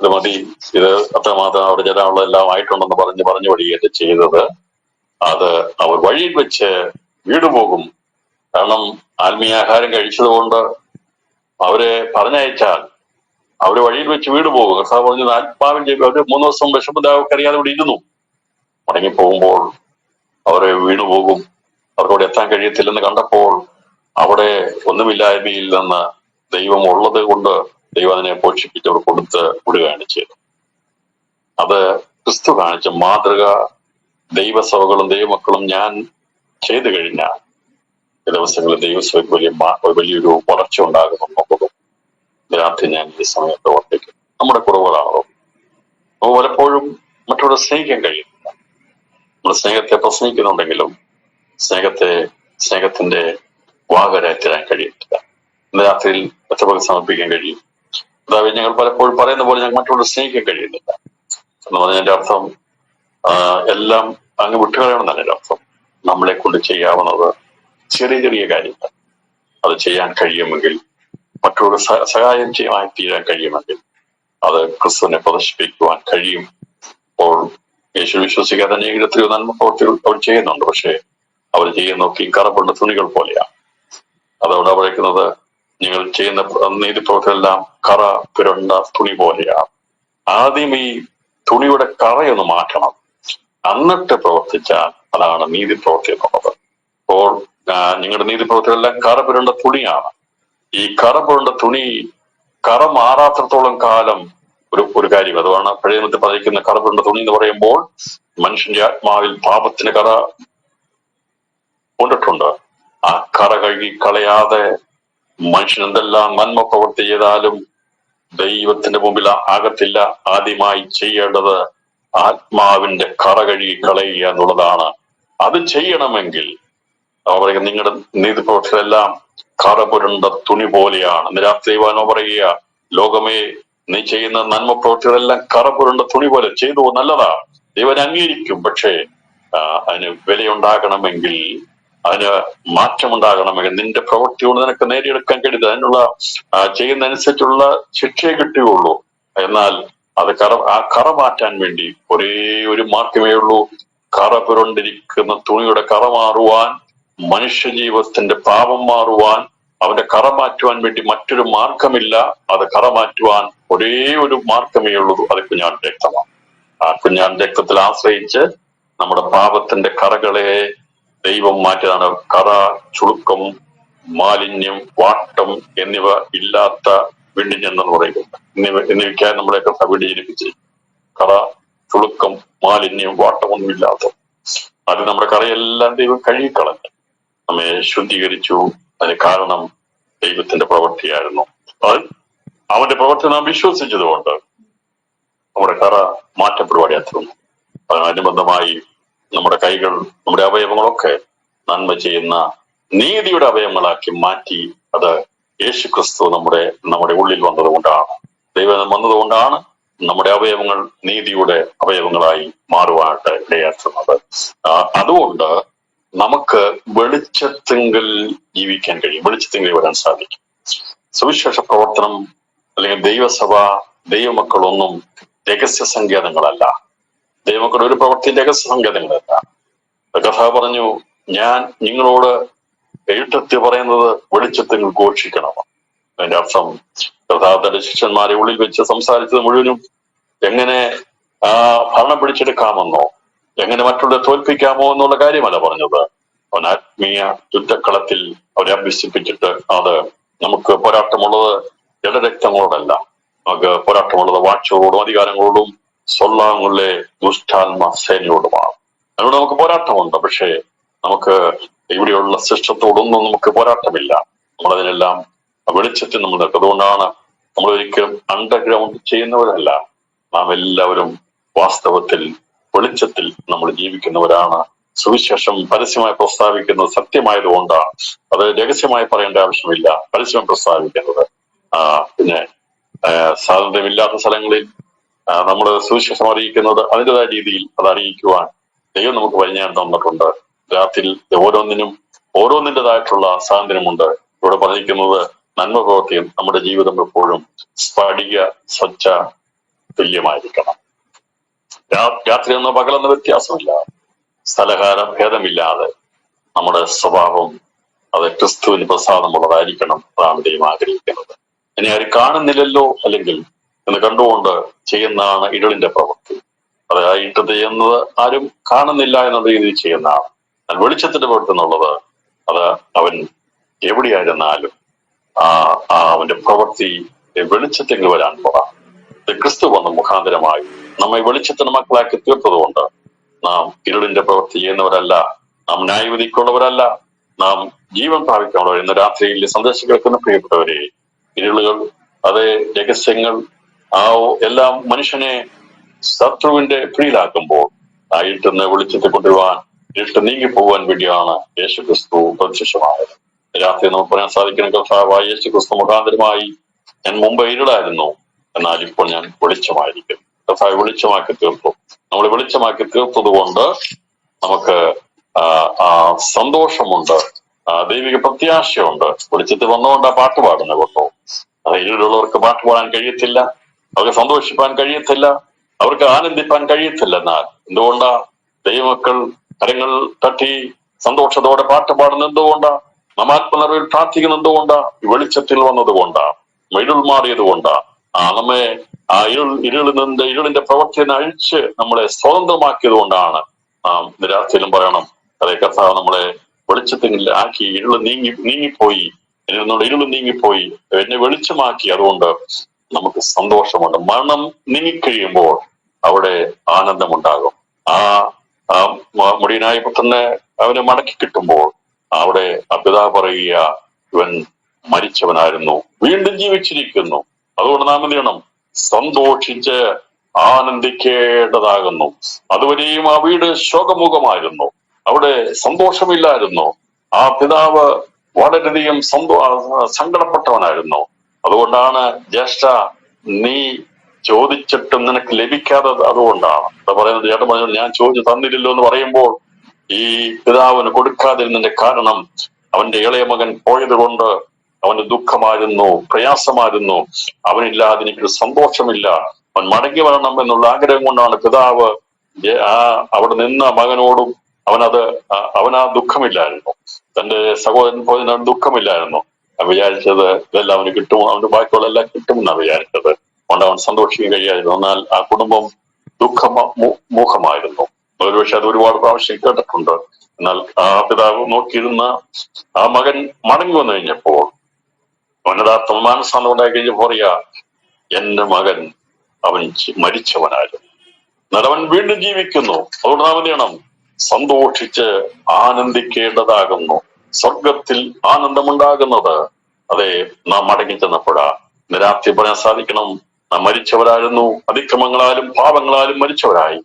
ഇത് മതി, ഇത് അത്രമാത്രം അവിടെ ചെല്ലാനുള്ള എല്ലാം ആയിട്ടുണ്ടെന്ന് പറഞ്ഞു വഴിയേറ്റ് ചെയ്തത്. അത് അവർ വഴിയിൽ വെച്ച് വീടുപോകും. കാരണം ആത്മീയാഹാരം കഴിച്ചതുകൊണ്ട് അവരെ പറഞ്ഞയച്ചാൽ അവര് വഴിയിൽ വെച്ച് വീട് പോകും. കർത്താവ് പറഞ്ഞു ആത്മാവിൽ അവര് 3 ദിവസം വിഷമതാവൊക്കെ അറിയാതെ ഇവിടെ ഇരുന്നു. മടങ്ങിപ്പോകുമ്പോൾ അവരെ വീണുപോകും, അവർക്കവിടെ എത്താൻ കഴിയത്തില്ലെന്ന് കണ്ടപ്പോൾ അവിടെ ഒന്നുമില്ലായ്മയിൽ നിന്ന് ദൈവം ഉള്ളത് കൊണ്ട് ദൈവം അതിനെ പോഷിപ്പിച്ച് അവർ കൊടുത്ത് വിടുകയാണ് ചെയ്തത്. അത് ക്രിസ്തു കാണിച്ച മാതൃക ദൈവസഭകളും ദൈവമക്കളും ഞാൻ ചെയ്തു കഴിഞ്ഞാൽ ഈ ദിവസങ്ങളിൽ ദൈവസഭയ്ക്ക് വലിയൊരു വളർച്ച ഉണ്ടാകുമെന്നുള്ളതും രാത്രി ഞാൻ ഈ സമയം പ്രവർത്തിക്കും. നമ്മുടെ കുറവുകളാണോ? നമുക്ക് പലപ്പോഴും മറ്റുള്ളവരെ സ്നേഹിക്കാൻ കഴിയുന്നില്ല. നമ്മൾ സ്നേഹത്തെ പ്രസംഗിക്കുന്നുണ്ടെങ്കിലും സ്നേഹത്തിന്റെ വാകരായി തരാൻ കഴിയുന്നില്ല. ഇന്ന് രാത്രിയിൽ ഒറ്റപ്പകൽ സമർപ്പിക്കാൻ കഴിയും. അതായത് ഞങ്ങൾ പലപ്പോഴും പറയുന്ന പോലെ ഞങ്ങൾ മറ്റുള്ളവരെ സ്നേഹിക്കാൻ കഴിയുന്നില്ല എന്ന് പറഞ്ഞതിന്റെ അർത്ഥം എല്ലാം അങ്ങ് വിട്ടുകളയണമെന്നല്ല എൻ്റെ അർത്ഥം. നമ്മളെ കൊണ്ട് ചെയ്യാവുന്നത് ചെറിയ ചെറിയ കാര്യങ്ങൾ അത് ചെയ്യാൻ കഴിയുമെങ്കിൽ, മറ്റുള്ളവർ സഹായം ചെയ്യാൻ തീരാൻ കഴിയുമെങ്കിൽ അത് ക്രിസ്തുവിനെ പ്രദർശിപ്പിക്കുവാൻ കഴിയും. അപ്പോൾ യേശു വിശ്വസിക്കാതെ അനേകം എത്രയോ നന്മ പ്രവർത്തികൾ അവർ ചെയ്യുന്നുണ്ട്. പക്ഷെ അവർ ചെയ്യുന്നതൊക്കെ ഈ കറപ്പുള്ള തുണികൾ പോലെയാണ്. അതവിടെ പറയുന്നത് നിങ്ങൾ ചെയ്യുന്ന നീതിപ്രവർത്തികളെല്ലാം കറ പുരണ്ട തുണി പോലെയാണ്. ആദ്യം ഈ തുണിയുടെ കറയൊന്ന് മാറ്റണം, എന്നിട്ട് പ്രവർത്തിച്ചാൽ അതാണ് നീതിപ്രവർത്തി എന്നുള്ളത്. അപ്പോൾ നിങ്ങളുടെ നീതിപ്രവർത്തികളെല്ലാം കറ പുരണ്ട തുണിയാണ്. ഈ കറ പുരണ്ട തുണി കറ മാറാത്രത്തോളം കാലം ഒരു കാര്യം അതുമാണ് പഴയ നിയമത്തിൽ പറഞ്ഞിരിക്കുന്ന കറ പുരണ്ട തുണി എന്ന് പറയുമ്പോൾ മനുഷ്യന്റെ ആത്മാവിൽ പാപത്തിന് കറ കൊണ്ടിട്ടുണ്ട്. ആ കറ കഴുകി കളയാതെ മനുഷ്യൻ എന്തെല്ലാം നന്മ പ്രവർത്തി ചെയ്താലും ദൈവത്തിന്റെ മുമ്പിൽ ആകത്തില്ല. ആദ്യമായി ചെയ്യേണ്ടത് ആത്മാവിന്റെ കറ കഴുകി കളയുക എന്നുള്ളതാണ്. അത് ചെയ്യണമെങ്കിൽ പറയുക നിങ്ങളുടെ നീതിപ്രവർത്തികളെല്ലാം കറ പുരണ്ട തുണി പോലെയാണ്. രാത്രിവാനോ പറയുക, ലോകമേ നീ ചെയ്യുന്ന നന്മ പ്രവർത്തികളെല്ലാം കറ പുരണ്ട തുണി പോലെ ചെയ്തു, നല്ലതാ, ദൈവം അംഗീകരിക്കും. പക്ഷേ അതിന് വിലയുണ്ടാകണമെങ്കിൽ, അതിന് മാറ്റമുണ്ടാകണമെങ്കിൽ നിന്റെ പ്രവൃത്തി കൊണ്ട് നിനക്ക് നേടിയെടുക്കാൻ കഴിയുന്നത് അതിനുള്ള ചെയ്യുന്നതനുസരിച്ചുള്ള ശിക്ഷയെ കിട്ടുകയുള്ളൂ. എന്നാൽ അത് കറ മാറ്റാൻ വേണ്ടി ഒരേ ഒരു മാർഗമേ ഉള്ളൂ. കറ പുരണ്ടിരിക്കുന്ന തുണിയുടെ കറ മാറുവാൻ, മനുഷ്യജീവിതത്തിന്റെ പാപം മാറുവാൻ, അവന്റെ കറ മാറ്റുവാൻ വേണ്ടി മറ്റൊരു മാർഗമില്ല. അത് കറ മാറ്റുവാൻ ഒരേ ഒരു മാർഗമേ ഉള്ളൂ, അത് കുഞ്ഞാൻ രക്തമാണ്. ആ കുഞ്ഞാൻ രക്തത്തിൽ ആശ്രയിച്ച് നമ്മുടെ പാപത്തിന്റെ കറകളെ ദൈവം മാറ്റിയതാണ്. കറ, ചുളുക്കം, മാലിന്യം, വാട്ടം എന്നിവ ഇല്ലാത്ത വീണ്ടുജനം എന്ന് പറയുന്നത്. എന്നിവയ്ക്കായി നമ്മളെ വീണ്ടുജനിപ്പിച്ച് കറ, ചുളുക്കം, മാലിന്യം, വാട്ടമൊന്നും ഇല്ലാത്ത അത് നമ്മുടെ കറയെല്ലാം ദൈവം കഴുകിക്കളഞ്ഞു നമ്മെ ശുദ്ധീകരിച്ചു. അതിന് കാരണം ദൈവത്തിന്റെ പ്രവൃത്തിയായിരുന്നു. അവന്റെ പ്രവൃത്തി നാം വിശ്വസിച്ചതുകൊണ്ട് നമ്മുടെ കറ മാറ്റപ്പെടുവാടിയായിരുന്നു. അതിനനുബന്ധമായി നമ്മുടെ കൈകൾ, നമ്മുടെ അവയവങ്ങളൊക്കെ നന്മ ചെയ്യുന്ന നീതിയുടെ അവയവങ്ങളാക്കി മാറ്റി. അത് യേശു ക്രിസ്തു നമ്മുടെ ഉള്ളിൽ വന്നതുകൊണ്ടാണ്, ദൈവം വന്നതുകൊണ്ടാണ് നമ്മുടെ അവയവങ്ങൾ നീതിയുടെ അവയവങ്ങളായി മാറുവാനായിട്ട് ഇടയാക്കുന്നത്. അതുകൊണ്ട് നമുക്ക് വെളിച്ചത്തിങ്കൽ ജീവിക്കാൻ കഴിയും, വെളിച്ചത്തിങ്കൽ വരാൻ സാധിക്കും. സുവിശേഷ പ്രവർത്തനം അല്ലെങ്കിൽ ദൈവസഭ, ദൈവമക്കളൊന്നും രഹസ്യ സങ്കേതങ്ങളല്ല. ദൈവമക്കളുടെ ഒരു പ്രവൃത്തി രഹസ്യ സങ്കേതങ്ങളല്ല. കഥ പറഞ്ഞു, ഞാൻ നിങ്ങളോട് എഴുത്തത്തി പറയുന്നത് വെളിച്ചത്തിൽ ഘോഷിക്കണം. അതിന്റെ അർത്ഥം കഥാതന്റെ ശിഷ്യന്മാരെ ഉള്ളിൽ വെച്ച് സംസാരിച്ചത് മുഴുവനും എങ്ങനെ ഭരണം പിടിച്ചെടുക്കാമെന്നോ എങ്ങനെ മറ്റുള്ളവരെ തോൽപ്പിക്കാമോ എന്നുള്ള കാര്യമല്ല പറഞ്ഞത്. അവൻ ആത്മീയ യുദ്ധക്കളത്തിൽ അവരെ അഭ്യസിപ്പിച്ചിട്ട് അത് നമുക്ക് പോരാട്ടമുള്ളത് ജഡരക്തങ്ങളോടല്ല, നമുക്ക് പോരാട്ടമുള്ളത് വാഴ്ചകളോടും അധികാരങ്ങളോടും സ്വല്ലാങ്ങളിലെ ദുഷ്ടാത്മ സേനയോടുമാണ്. അതിനോട് നമുക്ക് പോരാട്ടമുണ്ട്. പക്ഷേ നമുക്ക് ഇവിടെയുള്ള സിസ്റ്റത്തോടൊന്നും നമുക്ക് പോരാട്ടമില്ല. നമ്മളതിനെല്ലാം വെളിച്ചത്തിൽ നമ്മൾ നിൽക്കും. അതുകൊണ്ടാണ് നമ്മൾ ഒരിക്കലും അണ്ടർഗ്രൗണ്ട് ചെയ്യുന്നവരല്ല. നാം എല്ലാവരും വാസ്തവത്തിൽ വെളിച്ചത്തിൽ നമ്മൾ ജീവിക്കുന്നവരാണ്. സുവിശേഷം പരസ്യമായി പ്രസ്താവിക്കുന്നത് സത്യമായതുകൊണ്ടാണ്. അത് രഹസ്യമായി പറയേണ്ട ആവശ്യമില്ല, പരസ്യം പ്രസ്താവിക്കുന്നത്. പിന്നെ സ്വാതന്ത്ര്യമില്ലാത്ത സ്ഥലങ്ങളിൽ നമ്മൾ സുവിശേഷം അറിയിക്കുന്നത് അതിൻ്റെതായ രീതിയിൽ അത് അറിയിക്കുവാൻ ദൈവം നമുക്ക് പരിജ്ഞാനം തന്നിട്ടുണ്ട്. രാത്രിയിൽ ഓരോന്നിൻ്റെതായിട്ടുള്ള സ്വാതന്ത്ര്യമുണ്ട്. ഇവിടെ പറഞ്ഞിരിക്കുന്നത് നന്മ പ്രവർത്തിയും നമ്മുടെ ജീവിതം എപ്പോഴും സ്ഫടിക സ്വച്ഛ തുല്യമായിരിക്കണം. രാത്രി എന്ന പകലെന്ന വ്യത്യാസമില്ല, സ്ഥലകാല ഭേദമില്ലാതെ നമ്മുടെ സ്വഭാവം അത് ക്രിസ്തുവിന് പ്രസാദമുള്ളതായിരിക്കണം. അതാണ് ദൈവം ആഗ്രഹിക്കുന്നത്. ഇനി ആരും കാണുന്നില്ലല്ലോ അല്ലെങ്കിൽ എന്ന് കണ്ടുകൊണ്ട് ചെയ്യുന്നതാണ് ഇരുളിന്റെ പ്രവൃത്തി. അത് ഇട്ടത് ചെയ്യുന്നത് ആരും കാണുന്നില്ല എന്നുള്ള രീതിയിൽ ചെയ്യുന്നതാണ്. വെളിച്ചത്തിന്റെ പ്രവൃത്തി എന്നുള്ളത് അത് അവൻ എവിടെയായിരുന്നാലും അവന്റെ പ്രവൃത്തി വെളിച്ചത്തെങ്കിൽ വരാൻ പോകാം. ക്രിസ്തു വന്ന മുഖാന്തരമായി നമ്മെ വെളിച്ചത്തിന് മക്കളാക്കി തീർത്തതുകൊണ്ട് നാം ഇരുളിന്റെ പ്രവൃത്തി ചെയ്യുന്നവരല്ല, നാം ന്യായവിധിക്കുള്ളവരല്ല, നാം ജീവൻ പ്രാപിക്കാനുള്ളവർ. ഇന്ന് രാത്രിയിൽ സന്ദേശം കേൾക്കുന്ന പ്രിയപ്പെട്ടവരെ, ഇരുളുകൾ, അതേ രഹസ്യങ്ങൾ, ആ എല്ലാം മനുഷ്യനെ ശത്രുവിന്റെ പിടിയിലാക്കുമ്പോൾ ആ ഇരുട്ടിന്ന് വെളിച്ചത്തെ കൊണ്ടുവരുവാൻ, ഇരുട്ട് നീങ്ങിപ്പോകാൻ വേണ്ടിയാണ് യേശു ക്രിസ്തു പ്രത്യക്ഷമായത്. രാത്രി നമുക്ക് പറയാൻ സാധിക്കണം, കർത്താവായ യേശു ക്രിസ്തു മുഖാന്തരമായി ഞാൻ മുമ്പ് ഇരുളായിരുന്നു, എന്നാൽ ഇപ്പോൾ ഞാൻ വെളിച്ചമായിരിക്കും. കർത്താവ് വെളിച്ചമാക്കി തീർത്തു. നമ്മൾ വെളിച്ചമാക്കി തീർത്തത് കൊണ്ട് നമുക്ക് സന്തോഷമുണ്ട്, ദൈവിക പ്രത്യാശയുണ്ട്. വെളിച്ചത്തിൽ വന്നുകൊണ്ട് ആ പാട്ട് പാടുന്നത് കേട്ടോ. അത് ഇരുളുള്ളവർക്ക് പാട്ട് പാടാൻ കഴിയത്തില്ല, അവർക്ക് സന്തോഷിപ്പാൻ കഴിയത്തില്ല, അവർക്ക് ആനന്ദിപ്പാൻ കഴിയത്തില്ല. എന്നാൽ എന്തുകൊണ്ടാ ദൈവമക്കൾ കരങ്ങൾ തട്ടി സന്തോഷത്തോടെ പാട്ട് പാടുന്നത്? എന്തുകൊണ്ടാ? നാം ആത്മനിറവിൽ പ്രാർത്ഥിക്കുന്നത് എന്തുകൊണ്ടാ? വെളിച്ചത്തിൽ വന്നതുകൊണ്ടാ, ഇരുൾ മാറിയത് കൊണ്ടാ. നമ്മെ ആ ഇരുളിന്റെ പ്രവർത്തനം അഴിച്ച് നമ്മളെ സ്വതന്ത്രമാക്കിയത് കൊണ്ടാണ്. രാത്രിയിലും പറയണം, അതേ കർത്താവ് നമ്മളെ വെളിച്ചത്തിൽ ആക്കി, നീങ്ങിപ്പോയി, ഇരുൾ നീങ്ങിപ്പോയി, എന്നെ വെളിച്ചമാക്കി. അതുകൊണ്ട് നമുക്ക് സന്തോഷമുണ്ട്. മരണം നീങ്ങിക്കഴിയുമ്പോൾ അവിടെ ആനന്ദമുണ്ടാകും. ആ മുടിയനായ പുത്രനെ അവന് മടക്കി കിട്ടുമ്പോൾ അവിടെ പിതാവ് പറയുക, ഇവൻ മരിച്ചവനായിരുന്നു, വീണ്ടും ജീവിച്ചിരിക്കുന്നു. അതുകൊണ്ട് നാം എന്ത് ചെയ്യണം? സന്തോഷിച്ച് ആനന്ദിക്കേണ്ടതാകുന്നു. അതുവരെയും ആ വീട് ശോകമുഖമായിരുന്നു, അവിടെ സന്തോഷമില്ലായിരുന്നു. ആ പിതാവ് വളരെയധികം സങ്കടപ്പെട്ടവനായിരുന്നു. അതുകൊണ്ടാണ് ജ്യേഷ്ഠ, നീ ചോദിച്ചിട്ടും നിനക്ക് ലഭിക്കാത്തത് അതുകൊണ്ടാണ്. എന്താ പറയുന്നത്? ചേട്ടൻ പറഞ്ഞു, ഞാൻ ചോദിച്ചു തന്നില്ലല്ലോ എന്ന് പറയുമ്പോൾ ഈ പിതാവിന് കൊടുക്കാതിരുന്നതിന്റെ കാരണം അവന്റെ ഇളയ മകൻ പോയത് കൊണ്ട് അവന് ദുഃഖമായിരുന്നു, പ്രയാസമായിരുന്നു. അവനില്ലാതെ എനിക്കൊരു സന്തോഷമില്ല, അവൻ മടങ്ങി വരണം എന്നുള്ള ആഗ്രഹം കൊണ്ടാണ് പിതാവ് അവിടെ നിന്ന മകനോടും അവനാ ദുഃഖമില്ലായിരുന്നു. തന്റെ സഹോദരൻ പോയതിനാണ് ദുഃഖമില്ലായിരുന്നു. അവൻ വിചാരിച്ചത് ഇതെല്ലാം അവന് കിട്ടും, അവന്റെ ബാക്കിയുള്ള എല്ലാം കിട്ടുമെന്നാണ് വിചാരിച്ചത്. അതുകൊണ്ട് അവൻ സന്തോഷിക്കാൻ കഴിയായിരുന്നു. എന്നാൽ ആ കുടുംബം ദുഃഖമുഖമായിരുന്നു. ഒരുപക്ഷെ അത് ഒരുപാട് പ്രാവശ്യം കേട്ടിട്ടുണ്ട്. എന്നാൽ ആ പിതാവ് നോക്കിയിരുന്ന ആ മകൻ മടങ്ങി വന്നു കഴിഞ്ഞപ്പോൾ അവനതാ മാനസാന്തരം ഉണ്ടായി കഴിഞ്ഞപ്പോൾ പറയാ, എന്റെ മകൻ അവൻ മരിച്ചവനായിരുന്നു, എന്നാൽ അവൻ വീണ്ടും ജീവിക്കുന്നു. അതുകൊണ്ട് നാം എന്ത് ചെയ്യണം? സന്തോഷിച്ച് ആനന്ദിക്കേണ്ടതാകുന്നു. സ്വർഗത്തിൽ ആനന്ദമുണ്ടാകുന്നത് അതെ നാം മടങ്ങി ചെന്നപ്പോഴാ. ഇന്ന് രാത്രി പറയാൻ സാധിക്കണം, നാം മരിച്ചവരായിരുന്നു, അതിക്രമങ്ങളാലും പാപങ്ങളാലും മരിച്ചവരായി.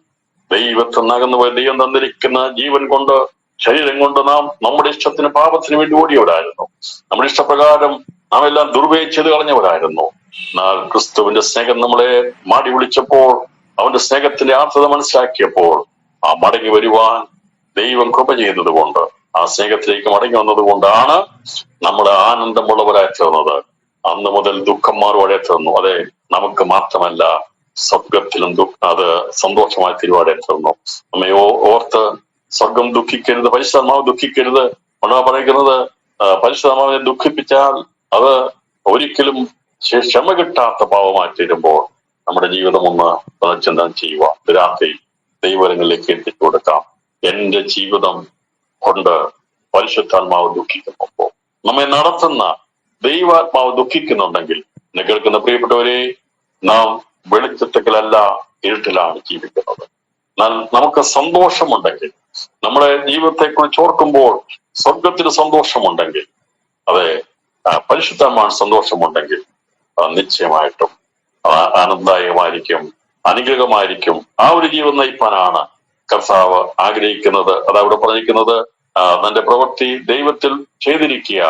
ദൈവത്തിൽ നകന്നുപോയ ദൈവം തന്നിരിക്കുന്ന ജീവൻ കൊണ്ട്, ശരീരം കൊണ്ട് നാം നമ്മുടെ ഇഷ്ടത്തിന് പാപത്തിന് വേണ്ടി ഓടിയവരായിരുന്നു. നമ്മുടെ ഇഷ്ടപ്രകാരം നാം എല്ലാം ദുർവ്യയം ചെയ്ത് കളഞ്ഞവരായിരുന്നു. എന്നാൽ ക്രിസ്തുവിന്റെ സ്നേഹം നമ്മളെ മാടി വിളിച്ചപ്പോൾ, അവന്റെ സ്നേഹത്തിന്റെ ആർദ്രത മനസ്സിലാക്കിയപ്പോൾ ആ മടങ്ങി വരുവാൻ ദൈവം കൃപ ചെയ്തത് കൊണ്ട്, ആ സ്നേഹത്തിലേക്ക് മടങ്ങി വന്നത് കൊണ്ടാണ് നമ്മൾ ആനന്ദമുള്ളവരായി തീർന്നത്. അന്ന് മുതൽ ദുഃഖം മാറുവാടെ തീർന്നു. അതെ, നമുക്ക് മാത്രമല്ല, സ്വർഗത്തിലും അത് സന്തോഷമായി തിരുവാടെ തീർന്നു. നമ്മെ ഓർത്ത് സ്വർഗം ദുഃഖിക്കരുത്, പരിശുദ്ധാത്മാവ് ദുഃഖിക്കരുത്. കൊണ്ടാ പറയുന്നത്, പരിശുദ്ധാത്മാവിനെ ദുഃഖിപ്പിച്ചാൽ അത് ഒരിക്കലും ക്ഷമ കിട്ടാത്ത പാവമായി തീരുമ്പോൾ നമ്മുടെ ജീവിതം ഒന്ന് പുനർചിന്തനം ചെയ്യുക. രാത്രി ദൈവങ്ങളിലേക്ക് എത്തിച്ചു കൊടുക്കാം. എന്റെ ജീവിതം കൊണ്ട് പരിശുദ്ധാത്മാവ് ദുഃഖിക്കുമ്പോൾ, നമ്മെ നടത്തുന്ന ദൈവാത്മാവ് ദുഃഖിക്കുന്നുണ്ടെങ്കിൽ, എന്നെ കേൾക്കുന്ന പ്രിയപ്പെട്ടവരെ, നാം വെളിച്ചത്തിലല്ല ഇരുട്ടിലാണ് ജീവിക്കുന്നത്. എന്നാൽ നമുക്ക് സന്തോഷമുണ്ടെങ്കിൽ, നമ്മുടെ ജീവിതത്തെ കുറിച്ച് ഓർക്കുമ്പോൾ സ്വർഗത്തിന് സന്തോഷമുണ്ടെങ്കിൽ, അതെ പരിശുദ്ധമാണ് സന്തോഷമുണ്ടെങ്കിൽ, നിശ്ചയമായിട്ടും ആനന്ദദായകമായിരിക്കും, അനുഗ്രഹമായിരിക്കും. ആ ഒരു ജീവൻ നയിപ്പാനാണ് കർത്താവ് ആഗ്രഹിക്കുന്നത്. അതവിടെ പറഞ്ഞിരിക്കുന്നത്, തന്റെ പ്രവൃത്തി ദൈവത്തിൽ ചെയ്തിരിക്കുക,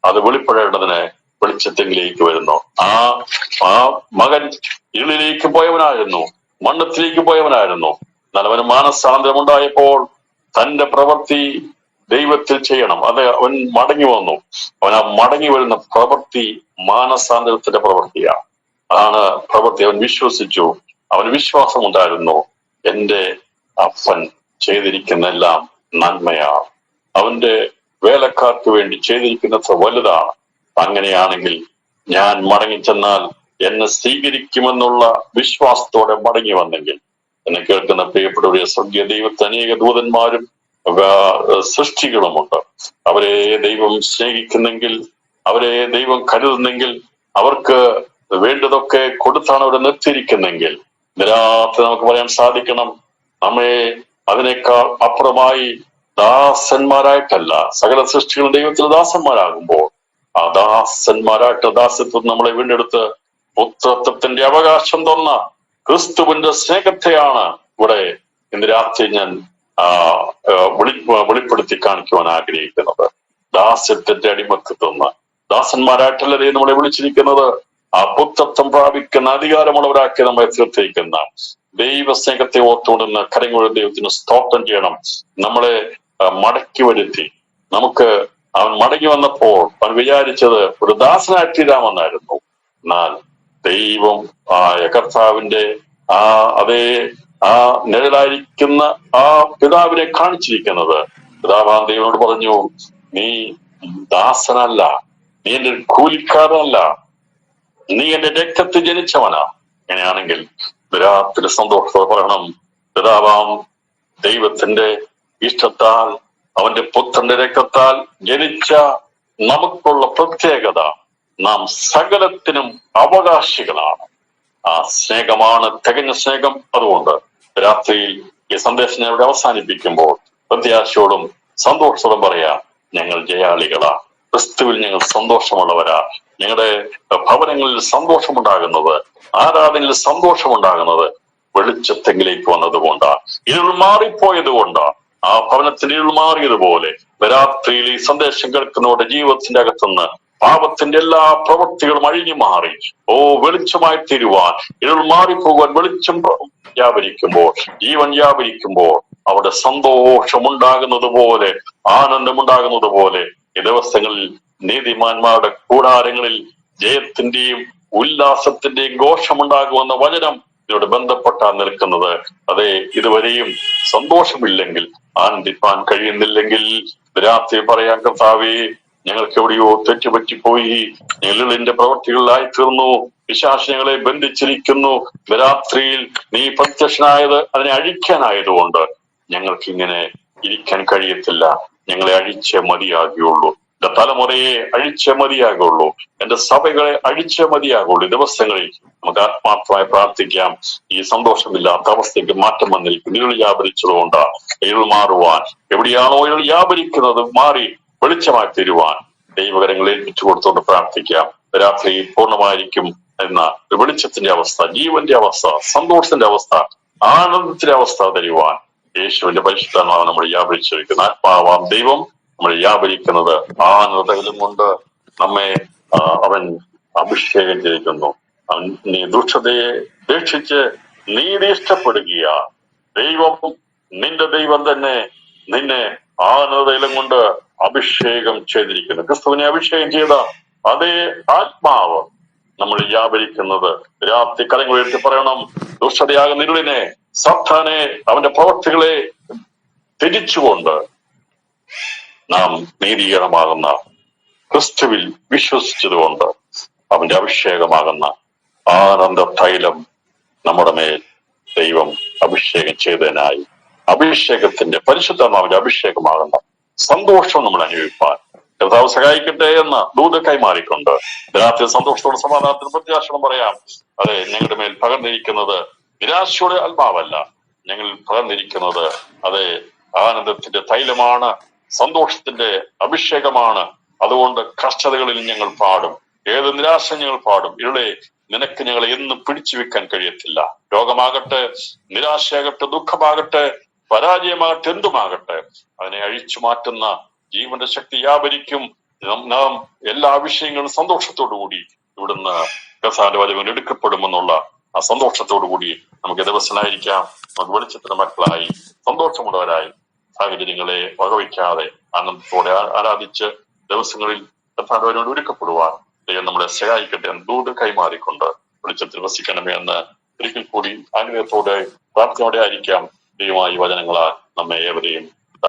അത് വെളിപ്പെടേണ്ടതിന് വെളിച്ചത്തിലേക്ക് വരുന്നു. ആ മകൻ ഇരുളിലേക്ക് പോയവനായിരുന്നു, മണ്ണത്തിലേക്ക് പോയവനായിരുന്നു. എന്നാൽ അവന് മാനസാന്തരം ഉണ്ടായപ്പോൾ തന്റെ പ്രവൃത്തി ദൈവത്തിൽ ചെയ്യണം. അത് അവൻ മടങ്ങി വന്നു. അവൻ ആ മടങ്ങി വരുന്ന പ്രവൃത്തി മാനസാന്തരത്തിന്റെ പ്രവൃത്തിയാണ്. അതാണ് പ്രവൃത്തി. അവൻ വിശ്വസിച്ചു, അവന് വിശ്വാസം ഉണ്ടായിരുന്നു, എന്റെ അപ്പൻ ചെയ്തിരിക്കുന്നെല്ലാം നന്മയാണ്, അവന്റെ വേലക്കാർക്ക് വേണ്ടി ചെയ്തിരിക്കുന്നത് വലുതാണ്. അങ്ങനെയാണെങ്കിൽ ഞാൻ മടങ്ങിച്ചെന്നാൽ എന്നെ സ്വീകരിക്കുമെന്നുള്ള വിശ്വാസത്തോടെ മടങ്ങി വന്നെങ്കിൽ, എന്നെ കേൾക്കുന്ന പ്രിയപ്പെട്ടവരെ, സ്വർഗീയ ദൈവത്തെ അനേക ദൂതന്മാരും സൃഷ്ടികളുമുണ്ട്. അവരെ ദൈവം സ്നേഹിക്കുന്നെങ്കിൽ, അവരെ ദൈവം കരുതുന്നെങ്കിൽ, അവർക്ക് വേണ്ടതൊക്കെ കൊടുത്താണ് അവരെ നിർത്തിയിരിക്കുന്നെങ്കിൽ, ഇതിനകത്ത് നമുക്ക് പറയാൻ സാധിക്കണം, നമ്മെ അതിനേക്കാൾ അപ്പുറമായി ദാസന്മാരായിട്ടല്ല, സകല സൃഷ്ടികളും ദൈവത്തിന് ദാസന്മാരാകുമ്പോൾ ആ ദാസന്മാരായിട്ട് ദാസത്വം നമ്മളെ വീണ്ടെടുത്ത് പുത്രത്വത്തിന്റെ അവകാശം തന്ന ക്രിസ്തുവിന്റെ സ്നേഹത്തെയാണ് ഇവിടെ ഇന്ന് രാത്രി ഞാൻ വെളിപ്പെടുത്തി കാണിക്കുവാൻ ആഗ്രഹിക്കുന്നത്. ദാസ്യത്തിന്റെ അടിമക്കത്തുന്ന ദാസന്മാരായിട്ടല്ല ദൈവം നമ്മളെ വിളിച്ചിരിക്കുന്നത്, ആ പുത്രത്വം പ്രാപിക്കുന്ന അധികാരമുള്ളവരാക്കി നമ്മളെ തീർത്തിരിക്കുന്ന ദൈവസ്നേഹത്തെ ഓർത്തുകൊണ്ടുന്ന കരങ്ങളുടെ ദൈവത്തിന് സ്തോത്രം ചെയ്യണം. നമ്മളെ മടക്കി വരുത്തി, നമുക്ക് അവൻ മടങ്ങി വന്നപ്പോൾ അവൻ വിചാരിച്ചത് ഒരു ദാസനായിത്തീരാമെന്നായിരുന്നു. എന്നാൽ ദൈവം കർത്താവിന്റെ അതേ നിഴലായിരിക്കുന്ന പിതാവിനെ കാണിച്ചിരിക്കുന്നത്. പിതാവാൻ ദൈവനോട് പറഞ്ഞു, നീ ദാസനല്ല, നീ എന്റെ കൂലിക്കാരനല്ല, നീ എന്റെ രക്തത്തിൽ ജനിച്ചവനാ. അങ്ങനെയാണെങ്കിൽ രാത്രി സന്തോഷത്തോടെ പറയണം, പിതാവാം ദൈവത്തിന്റെ ഇഷ്ടത്താൽ അവന്റെ പുത്രന്റെ രക്തത്താൽ ജനിച്ച നമുക്കുള്ള പ്രത്യേകത, നാം സകലത്തിനും അവകാശികളാണ്. ആ സ്നേഹമാണ് തികഞ്ഞ സ്നേഹം. അതുകൊണ്ട് രാത്രിയിൽ ഈ സന്ദേശം ഞാൻ ഇവിടെ അവസാനിപ്പിക്കുമ്പോൾ പ്രത്യാശയോടും സന്തോഷത്തോടും പറയാ, ഞങ്ങൾ ജയാളികളാ, ക്രിസ്തുവിൽ ഞങ്ങൾ സന്തോഷമുള്ളവരാ. ഞങ്ങളുടെ ഭവനങ്ങളിൽ സന്തോഷമുണ്ടാകുന്നത്, ആരാധനയിൽ സന്തോഷമുണ്ടാകുന്നത് വെളിച്ചത്തെങ്കിലേക്ക് വന്നതുകൊണ്ടാണ്, ഇരുൾ മാറിപ്പോയത് കൊണ്ടാണ്. ആ ഭവനത്തിന് ഇരുൾ മാറിയതുപോലെ രാത്രിയിൽ ഈ സന്ദേശം കേൾക്കുന്നവരുടെ ജീവിതത്തിന്റെ അകത്തുനിന്ന് പാപത്തിന്റെ എല്ലാ പ്രവൃത്തികളും അഴിഞ്ഞു മാറി വെളിച്ചമായി തീരുവാൻ, ഇരുൾ മാറിപ്പോകുവാൻ വെളിച്ചം വ്യാപരിക്കുമ്പോൾ, ജീവൻ വ്യാപരിക്കുമ്പോൾ അവിടെ സന്തോഷമുണ്ടാകുന്നത് പോലെ, ആനന്ദമുണ്ടാകുന്നത് പോലെ ഈ ദിവസങ്ങളിൽ നീതിമാന്മാരുടെ കൂടാരങ്ങളിൽ ജയത്തിന്റെയും ഉല്ലാസത്തിന്റെയും ഘോഷമുണ്ടാകുമെന്ന വചനം ഇതിനോട് ബന്ധപ്പെട്ടാണ് നിൽക്കുന്നത്. അതെ, ഇതുവരെയും സന്തോഷമില്ലെങ്കിൽ, ആനന്ദിപ്പാൻ കഴിയുന്നില്ലെങ്കിൽ രാത്രി പറയാൻ, കർത്താവേ ഞങ്ങൾക്ക് എവിടെയോ തെറ്റുപറ്റിപ്പോയി, ഞങ്ങളുടെ പ്രവൃത്തികളിലായി തീർന്നു, പിശാച് ഞങ്ങളെ ബന്ധിച്ചിരിക്കുന്നു. രാത്രിയിൽ നീ പ്രത്യക്ഷനായത് അതിനെ അഴിക്കാനായതുകൊണ്ട് ഞങ്ങൾക്ക് ഇങ്ങനെ ഇരിക്കാൻ കഴിയത്തില്ല. ഞങ്ങളെ അഴിച്ചേ മതിയാകുള്ളൂ, എന്റെ തലമുറയെ അഴിച്ചേ മതിയാകുള്ളൂ, എന്റെ സഭകളെ അഴിച്ചേ മതിയാകുള്ളൂ. ദിവസങ്ങളിൽ നമുക്ക് ആത്മാർത്ഥമായി പ്രാർത്ഥിക്കാം. ഈ സന്തോഷമില്ലാത്ത അവസ്ഥയ്ക്ക് മാറ്റം വന്നിരിക്കും. ഇരുൾ വ്യാപരിച്ചതുകൊണ്ടാണ്. ഇരുൾ മാറുവാൻ, എവിടെയാണോ ഇരുൾ വ്യാപരിക്കുന്നത് മാറി വെളിച്ചമായി തീരുവാൻ ദൈവകരങ്ങളെ ഏൽപ്പിച്ചു കൊടുത്തുകൊണ്ട് പ്രാർത്ഥിക്കാം. രാത്രി പൂർണ്ണമായിരിക്കും എന്ന വെളിച്ചത്തിന്റെ അവസ്ഥ, ജീവന്റെ അവസ്ഥ, സന്തോഷത്തിന്റെ അവസ്ഥ, ആനന്ദത്തിന്റെ അവസ്ഥ തരുവാൻ യേശുവിന്റെ പരിശുദ്ധനാമം നമ്മൾ വ്യാപരിച്ചിരിക്കുന്ന ആത്മാവാം ദൈവം നമ്മൾ വ്യാപരിക്കുന്നത് ആനന്ദം കൊണ്ട് നമ്മെ അവൻ അഭിഷേകം ചെയ്യിക്കുന്നു. നീ ദുഷ്ടതയെ ഉപേക്ഷിച്ച് നീതി ഇഷ്ടപ്പെടുകയ ദൈവം, നിന്റെ ദൈവം തന്നെ നിന്നെ ആനന്ദം കൊണ്ട് അഭിഷേകം ചെയ്തിരിക്കുന്നു. ക്രിസ്തുവിനെ അഭിഷേകം ചെയ്ത അതേ ആത്മാവ് നമ്മൾ വ്യാപരിക്കുന്നത്. രാത്രി കരങ്ങൾ ഉയർത്തി പറയണം, ദുഷ്ടതയാകുന്ന ഇരുളിനെ, സാത്താനെ, അവന്റെ പ്രവർത്തികളെ തിരിച്ചുകൊണ്ട് നാം നീതീകരണമാകുന്ന ക്രിസ്തുവിൽ വിശ്വസിച്ചതുകൊണ്ട് അവന്റെ അഭിഷേകമാകുന്ന ആനന്ദ തൈലം നമ്മുടെ മേൽ ദൈവം അഭിഷേകം ചെയ്തതിനായി അഭിഷേകത്തിന്റെ പരിശുദ്ധമാവിന്റെ അഭിഷേകമാകുന്ന സന്തോഷം നമ്മൾ അനുഭവിപ്പാൻ കർത്താവ് സഹായിക്കട്ടെ എന്ന് ദൂത കൈമാറിക്കൊണ്ട് രാത്രി സന്തോഷത്തോടെ സമാധാനത്തിന് പ്രത്യാശനം പറയാം. അതെ, ഞങ്ങളുടെ മേൽ പകർന്നിരിക്കുന്നത് നിരാശയുടെ ആത്മാവല്ല, ഞങ്ങൾ പകർന്നിരിക്കുന്നത് അതെ ആനന്ദത്തിന്റെ തൈലമാണ്, സന്തോഷത്തിന്റെ അഭിഷേകമാണ്. അതുകൊണ്ട് കഷ്ടതകളിൽ ഞങ്ങൾ പാടും, ഏത് നിരാശ ഞങ്ങൾ പാടും. ഇരുളെ നിനക്ക് ഞങ്ങളെ എന്നും പിടിച്ചു വെക്കാൻ കഴിയത്തില്ല. രോഗമാകട്ടെ, നിരാശയാകട്ടെ, ദുഃഖമാകട്ടെ, പരാജയമാകട്ടെ, എന്തുമാകട്ടെ, അതിനെ അഴിച്ചു മാറ്റുന്ന ജീവന്റെ ശക്തി വ്യാപരിക്കും. നാം എല്ലാ വിഷയങ്ങളും സന്തോഷത്തോടുകൂടി ഇവിടുന്ന് കർത്താവിന്റെ വചനം എടുക്കപ്പെടുമെന്നുള്ള ആ സന്തോഷത്തോടുകൂടി നമുക്ക് ദിവസനായിരിക്കാം. നമുക്ക് വെളിച്ചത്തിന്റെ മക്കളായി സന്തോഷമുള്ളവരായി സാഹചര്യങ്ങളെ വകവയ്ക്കാതെ ആനന്ദത്തോടെ ആരാധിച്ച് ദിവസങ്ങളിൽ കർത്താവിനോട് ഒരുക്കപ്പെടുവാൻ ദൈവം നമ്മളെ സഹായിക്കട്ടെ. ദൂത് കൈമാറിക്കൊണ്ട് വെളിച്ചത്തിൽ വസിക്കണമേ എന്ന് ഒരിക്കൽ കൂടി ആഗ്രഹത്തോടെ പ്രാർത്ഥനയോടെ ആയിരിക്കാം. ദൈവമായി വചനങ്ങളാൽ നമ്മെ ഏവരെയും